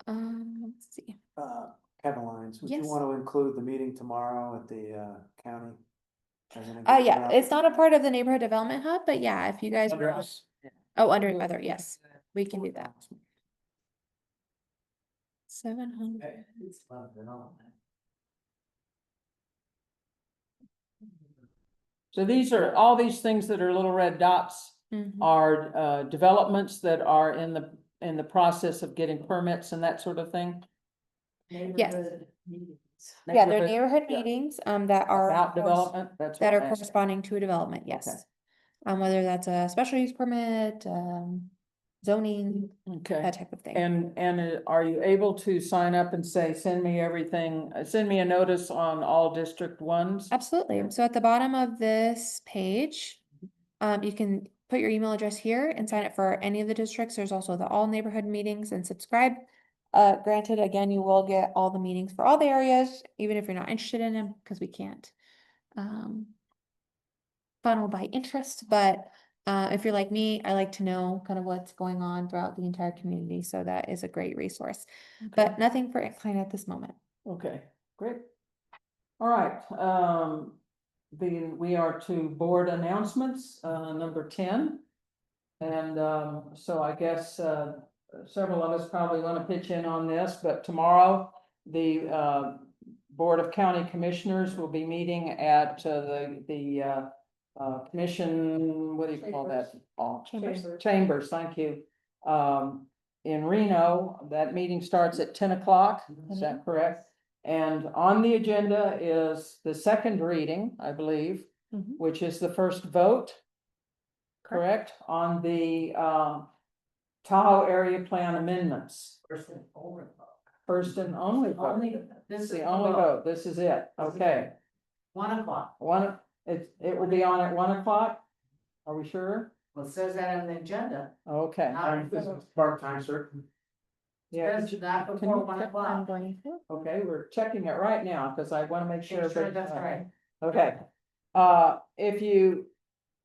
Let's see. Kevin Lyons, would you Yes. want to include the meeting tomorrow at the county? Yeah, it's not a part of the neighborhood development hub, but yeah, if you guys. Under us. Oh, under other, yes, we can do that. 700. So these are, all these things that are little red dots Mhm. are developments that are in the process of getting permits and that sort of thing? Yes. Yeah, they're neighborhood yeah. meetings, that are. About development, that's. That what are I asked. corresponding to a development, yes. Whether that's a special use permit, zoning, Okay. that type of thing. And are you able to sign up and say, send me everything, send me a notice on all District 1s? Absolutely. So at the bottom of this page, you can put your email address here and sign up for any of the districts. There's also the all neighborhood meetings and subscribe. Granted, again, you will get all the meetings for all the areas, even if you're not interested in them, because we can't funnel by interest. But if you're like me, I like to know kind of what's going on throughout the entire community. So that is a great resource. But nothing for Incline at this moment. Okay, great. All right, we are to board announcements, number 10. And so I guess several of us probably want to pitch in on this, but tomorrow the Board of County Commissioners will be meeting at the commission, what do you call that? Chambers, thank you. In Reno, that meeting starts at 10 o'clock, is that correct? And on the agenda is the second reading, I believe, which is the first vote. Correct, on the Tahoe area plan amendments. First and only vote. First and only vote. This is The only vote. This is it. Okay. 1 o'clock. It will be on at 1 o'clock? Are we sure? Well, it says that on the agenda. Okay. This is part-time certain. Yeah. Says not can before you 1 check- o'clock. Okay, we're checking it right now because I want to make sure. Make sure that- that's right. Okay, if you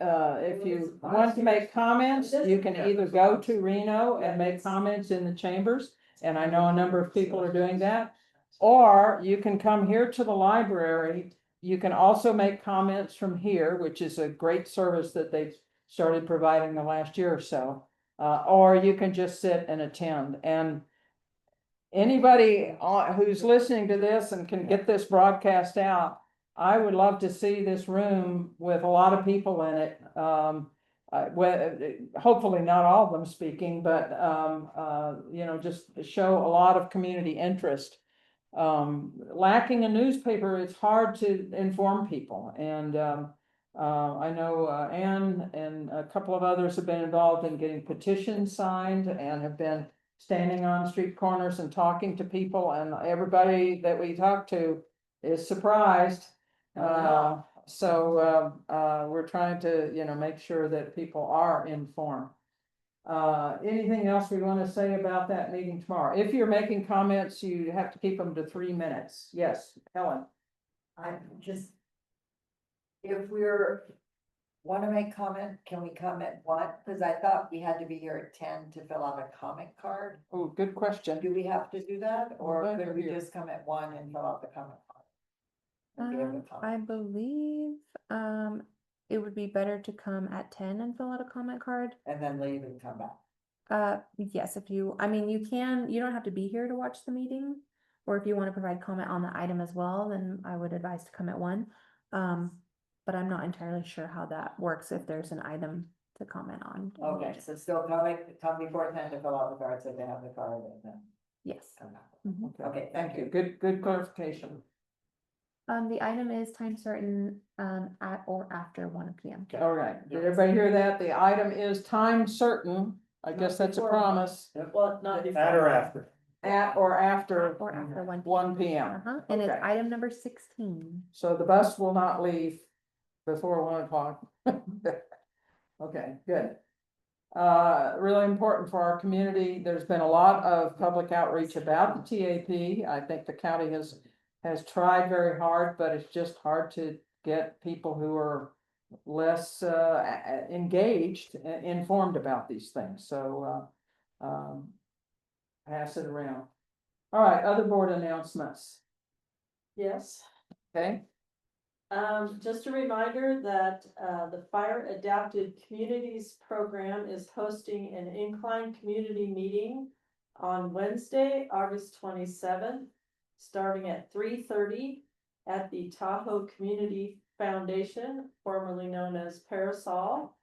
want to make comments, you can either go to Reno and make comments in the chambers. And I know a number of people are doing that. Or you can come here to the library. You can also make comments from here, which is a great service that they've started providing the last year or so. Or you can just sit and attend. And anybody who's listening to this and can get this broadcast out, I would love to see this room with a lot of people in it. Hopefully not all of them speaking, but, just show a lot of community interest. Lacking a newspaper, it's hard to inform people. And I know Ann and a couple of others have been involved in getting petitions signed and have been standing on street corners and talking to people, and everybody that we talk to is surprised. We're trying to, make sure that people are informed. Anything else we want to say about that meeting tomorrow? If you're making comments, you have to keep them to 3 minutes. Yes, Helen. I'm just, if want to make comment, can we come at 1? Because I thought we had to be here at 10 to fill out a comment card. Oh, good question. Do we have to do that, or Glad could you're we here. just come at 1 and fill out the comment card? And be able to comment? I believe, it would be better to come at 10 and fill out a comment card. And then leave and come back. Yes, you don't have to be here to watch the meeting. Or if you want to provide comment on the item as well, then I would advise to come at 1. But I'm not entirely sure how that works if there's an item to comment on. Okay, so still come before 10 to fill out the card, so they have the card and then Yes. come back. Mhm. Okay, thank you. Good clarification. The item is time certain, at or after 1 p.m. All right. Did everybody hear that? The item is time certain. I guess that's a promise. Well, not At or after. At or after Or after 1 1 p.m. And it's Okay. item number 16. So the bus will not leave before 1 o'clock. Okay, good. Really important for our community. There's been a lot of public outreach about the TAP. I think the county has tried very hard, but it's just hard to get people who are less engaged, informed about these things. So pass it around. All right, other board announcements. Yes, Okay, just a reminder that the Fire Adapted Communities Program is hosting an Incline Community Meeting on Wednesday, August 27th, starting at 3:30 at the Tahoe Community Foundation, formerly known as Parasol.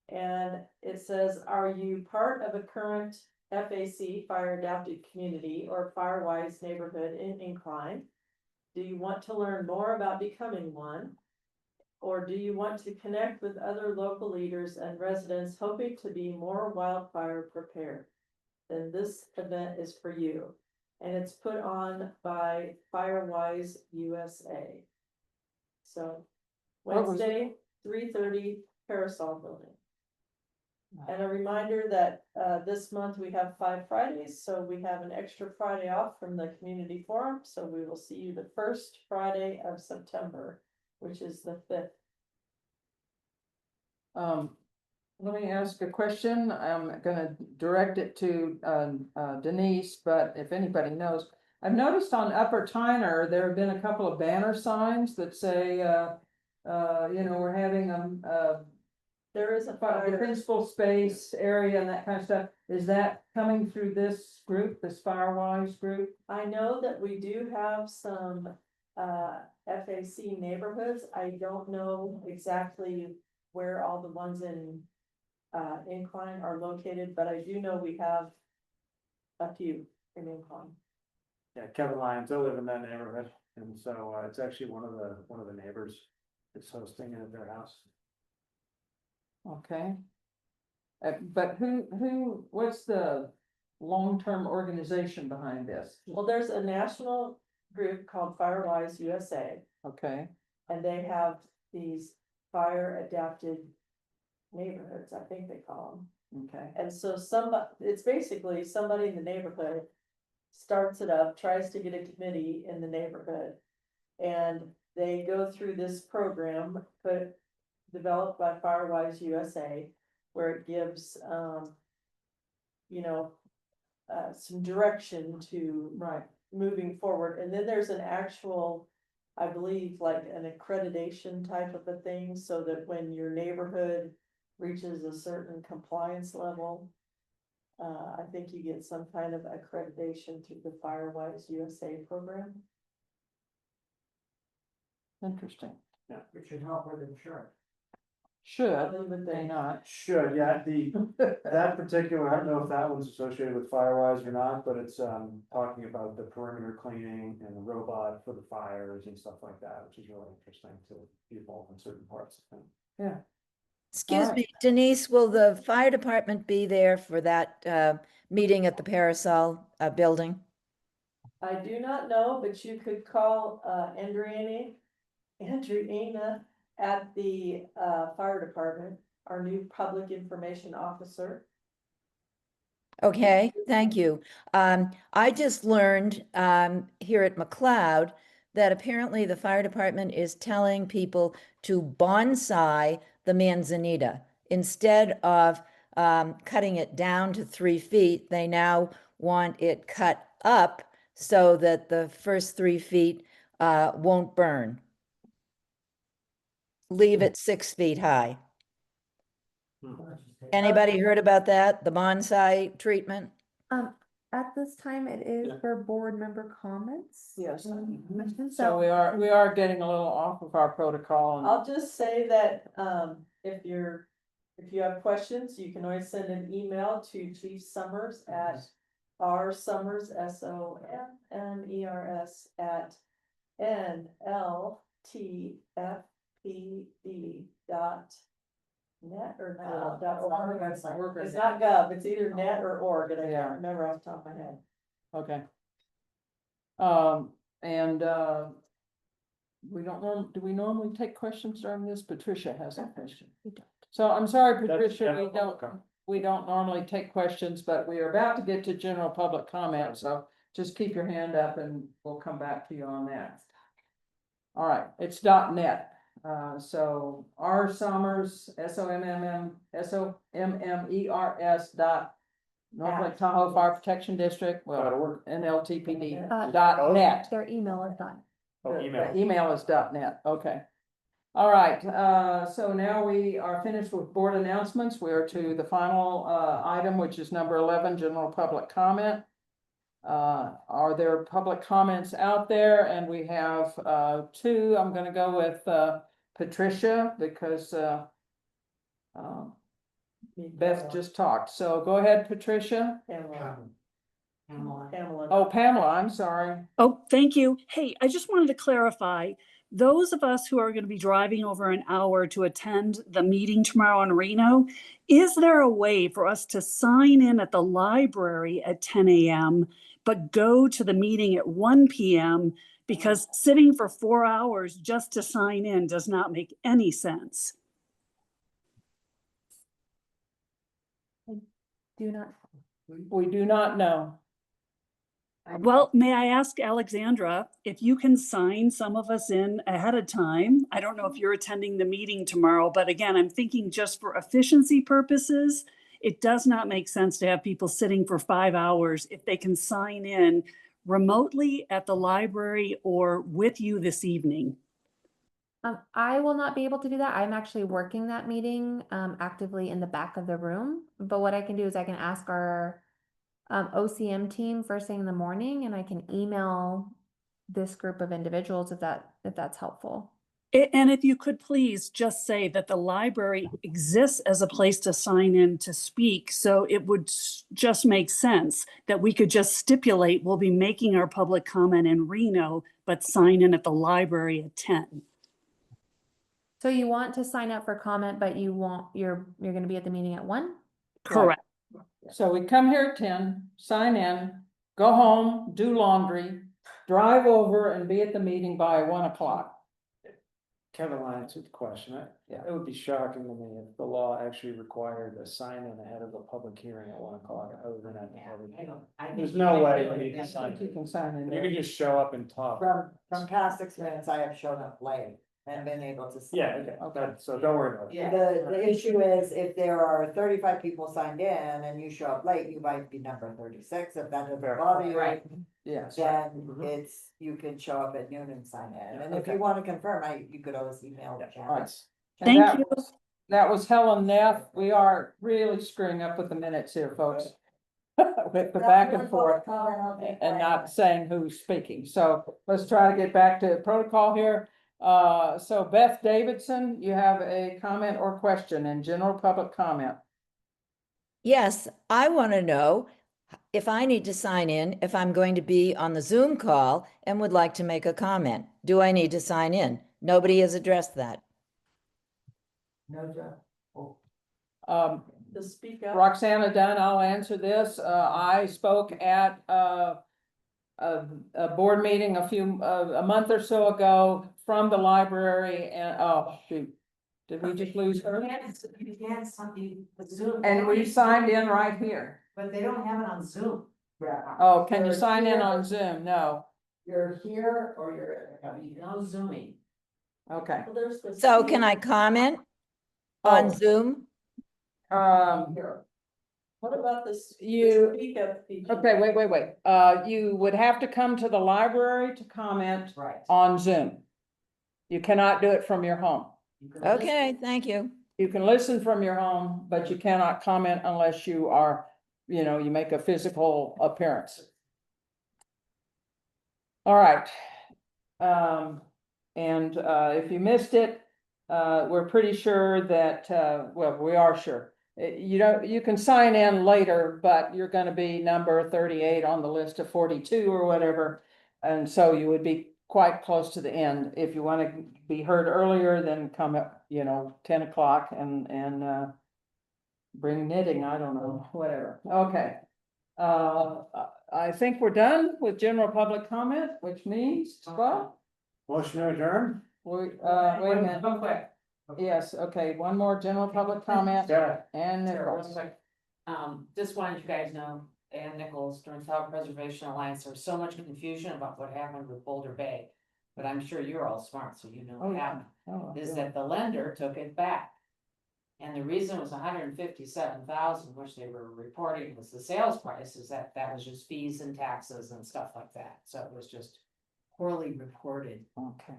And it says, are you part of a current FAC, Fire Adapted Community, or Firewise neighborhood in Incline? Do you want to learn more about becoming one? Or do you want to connect with other local leaders and residents hoping to be more wildfire prepared? Then this event is for you. And it's put on by Firewise USA. So What was it? Wednesday, 3:30, Parasol Building. And a reminder that this month we have 5 Fridays, so we have an extra Friday off from the community forum. So we will see you the first Friday of September, which is the 5th. Let me ask a question. I'm gonna direct it to Denise, but if anybody knows, I've noticed on Upper Tyner, there have been a couple of banner signs that say, we're having There is a the fire. principal space area and that kind of stuff. Is that coming through this group, this Firewise group? I know that we do have some FAC neighborhoods. I don't know exactly where all the ones in Incline are located, but I do know we have a few in Incline. Yeah, Kevin Lyons, I live in that neighborhood, and so it's actually one of the neighbors that's hosting it at their house. Okay. But what's the long-term organization behind this? Well, there's a national group called Firewise USA, Okay, and they have these fire adapted neighborhoods, I think they call them. okay. And so it's basically somebody in the neighborhood starts it up, tries to get a committee in the neighborhood. And they go through this program, developed by Firewise USA, where it gives, some direction to Right. moving forward. And then there's an actual, I believe, like an accreditation type of a thing, so that when your neighborhood reaches a certain compliance level, I think you get some kind of accreditation through the Firewise USA program. Interesting. Yeah, it should help with insurance. Should, Would may they not. Should, yeah, that particular, I don't know if that one's associated with Firewise or not, but it's, talking about the perimeter cleaning and the robot for the fires and stuff like that, which is really interesting to be involved in certain parts of things. Yeah. Excuse right. me, Denise, will the fire department be there for that meeting at the Parasol building? I do not know, but you could call Andreana at the fire department, our new public information officer. Okay, thank you. I just learned here at McLeod that apparently the fire department is telling people to bonsai the manzanita. Instead of cutting it down to 3 feet, they now want it cut up so that the first 3 feet won't burn. Leave it 6 feet high. Anybody heard about that? The bonsai treatment? At this time, it is for board member comments. Yes. Questions. So we are getting a little off of our protocol. And I'll just say that if you have questions, you can always send an email to Chief Summers at rsummers, SOMMERS at NLTFPB.net or .org. It's not gov, it's either net or org, and I Yeah. can't remember off the top of my head. Okay. And do we normally take questions during this? Patricia has a question. So I'm sorry, Patricia, we don't normally take questions, but we are about to get to general public comment, so just keep your hand up and we'll come back to you on that. All right, it's .net. So R Summers, SOMMERS North Lake Tahoe Fire Protection District, well, NLTPD .net. Their email is done. The email is .net, okay. All right, so now we are finished with board announcements. We are to the final item, which is number 11, general public comment. Are there public comments out there? And we have 2. I'm gonna go with Patricia because Beth just talked. So go ahead, Patricia. Pamela. Oh, Pamela, I'm sorry. Oh, thank you. Hey, I just wanted to clarify, those of us who are going to be driving over an hour to attend the meeting tomorrow in Reno, is there a way for us to sign in at the library at 10 a.m., but go to the meeting at 1 p.m.? Because sitting for 4 hours just to sign in does not make any sense. Do not. We do not know. Well, may I ask Alexandra if you can sign some of us in ahead of time? I don't know if you're attending the meeting tomorrow, but again, I'm thinking just for efficiency purposes, it does not make sense to have people sitting for 5 hours if they can sign in remotely at the library or with you this evening. I will not be able to do that. I'm actually working that meeting actively in the back of the room. But what I can do is I can ask our OCM team first thing in the morning, and I can email this group of individuals if that's helpful. And if you could please just say that the library exists as a place to sign in to speak, so it would just make sense that we could just stipulate we'll be making our public comment in Reno, but sign in at the library at 10. So you want to sign up for comment, but you're going to be at the meeting at 1? Correct. So we come here at 10, sign in, go home, do laundry, drive over and be at the meeting by 1 o'clock. Kevin Lyons with the question. Yeah. It would be shocking to me if the law actually required a sign in ahead of a public hearing at 1 o'clock, other than at the public. There's no way you need to sign You in. can sign in You there. can just show up and talk. From past experience, I have shown up late and been able to. sign. Yeah, okay, so don't worry about it. Yeah. The issue is if there are 35 people signed in and you show up late, you might be number 36. If that doesn't bother you. Right. Yes. Then you can show up at noon and sign in. And if you want to confirm, you could always email Janet. All right. And Thank that you. was- That was Helen Neff. We are really screwing up with the minutes here, folks. With the back and forth and not saying who's speaking. So let's try to get back to protocol here. So Beth Davidson, you have a comment or question in general public comment. Yes, I want to know if I need to sign in, if I'm going to be on the Zoom call and would like to make a comment. Do I need to sign in? Nobody has addressed that. No job. To speak up. Roxana Dunn, I'll answer this. I spoke at a board meeting a month or so ago from the library and, oh, shoot. Did we just lose her? You can't something with Zoom. And we signed in right here. But they don't have it on Zoom. Oh, can you sign in on Zoom? No. You're here or no Zooming. Okay. So can I comment on Oh. Zoom? What about this? You- Speak up feature? Okay, wait. You would have to come to the library to comment Right. on Zoom. You cannot do it from your home. Okay, thank you. You can listen from your home, but you cannot comment unless you are, you make a physical appearance. All right. And if you missed it, we're pretty sure that, well, we are sure. You can sign in later, but you're gonna be number 38 on the list of 42 or whatever. And so you would be quite close to the end. If you want to be heard earlier, then come at, 10 o'clock and bring knitting, I don't know, whatever. Okay. I think we're done with general public comment, which means, well, Motion to adjourn? wait a minute. Real quick. Yes, okay, one more general public comment Yeah. and Sarah, real Nichols. quick. Just wanted you guys to know, Ann Nichols, North South Preservation Alliance, there was so much confusion about what happened with Boulder Bay. But I'm sure you're all smart, so you know Oh, what yeah. happened, Oh, is yeah. that the lender took it back. And the reason it was 157,000, which they were reporting was the sales price, is that was just fees and taxes and stuff like that, so it was just poorly reported. Okay.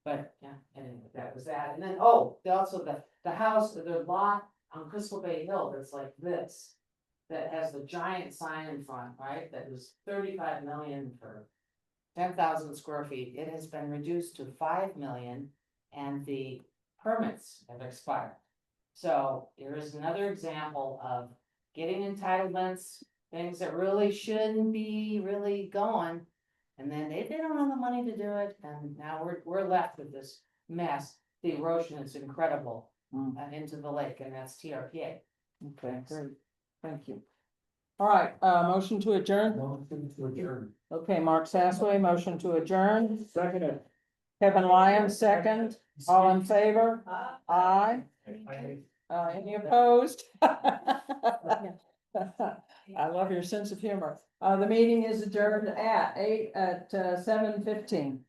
But, yeah, and that was that, and then, also the house, the lot on Crystal Bay Hill that's like this. That has the giant sign in front, right, that was 35 million for 10,000 square feet, it has been reduced to 5 million. And the permits have expired. So there is another example of getting entitlements, things that really shouldn't be really going. And then they don't have the money to do it, and now we're left with this mess. The erosion is incredible into the lake, and that's TRPA. Okay, great. Thank you. All right, motion to adjourn. Motion to adjourn. Okay, Mark Sassway, motion to adjourn. Second. Kevin Lyons, second. All in favor? Aye. Any opposed? I love your sense of humor. The meeting is adjourned at 7:15.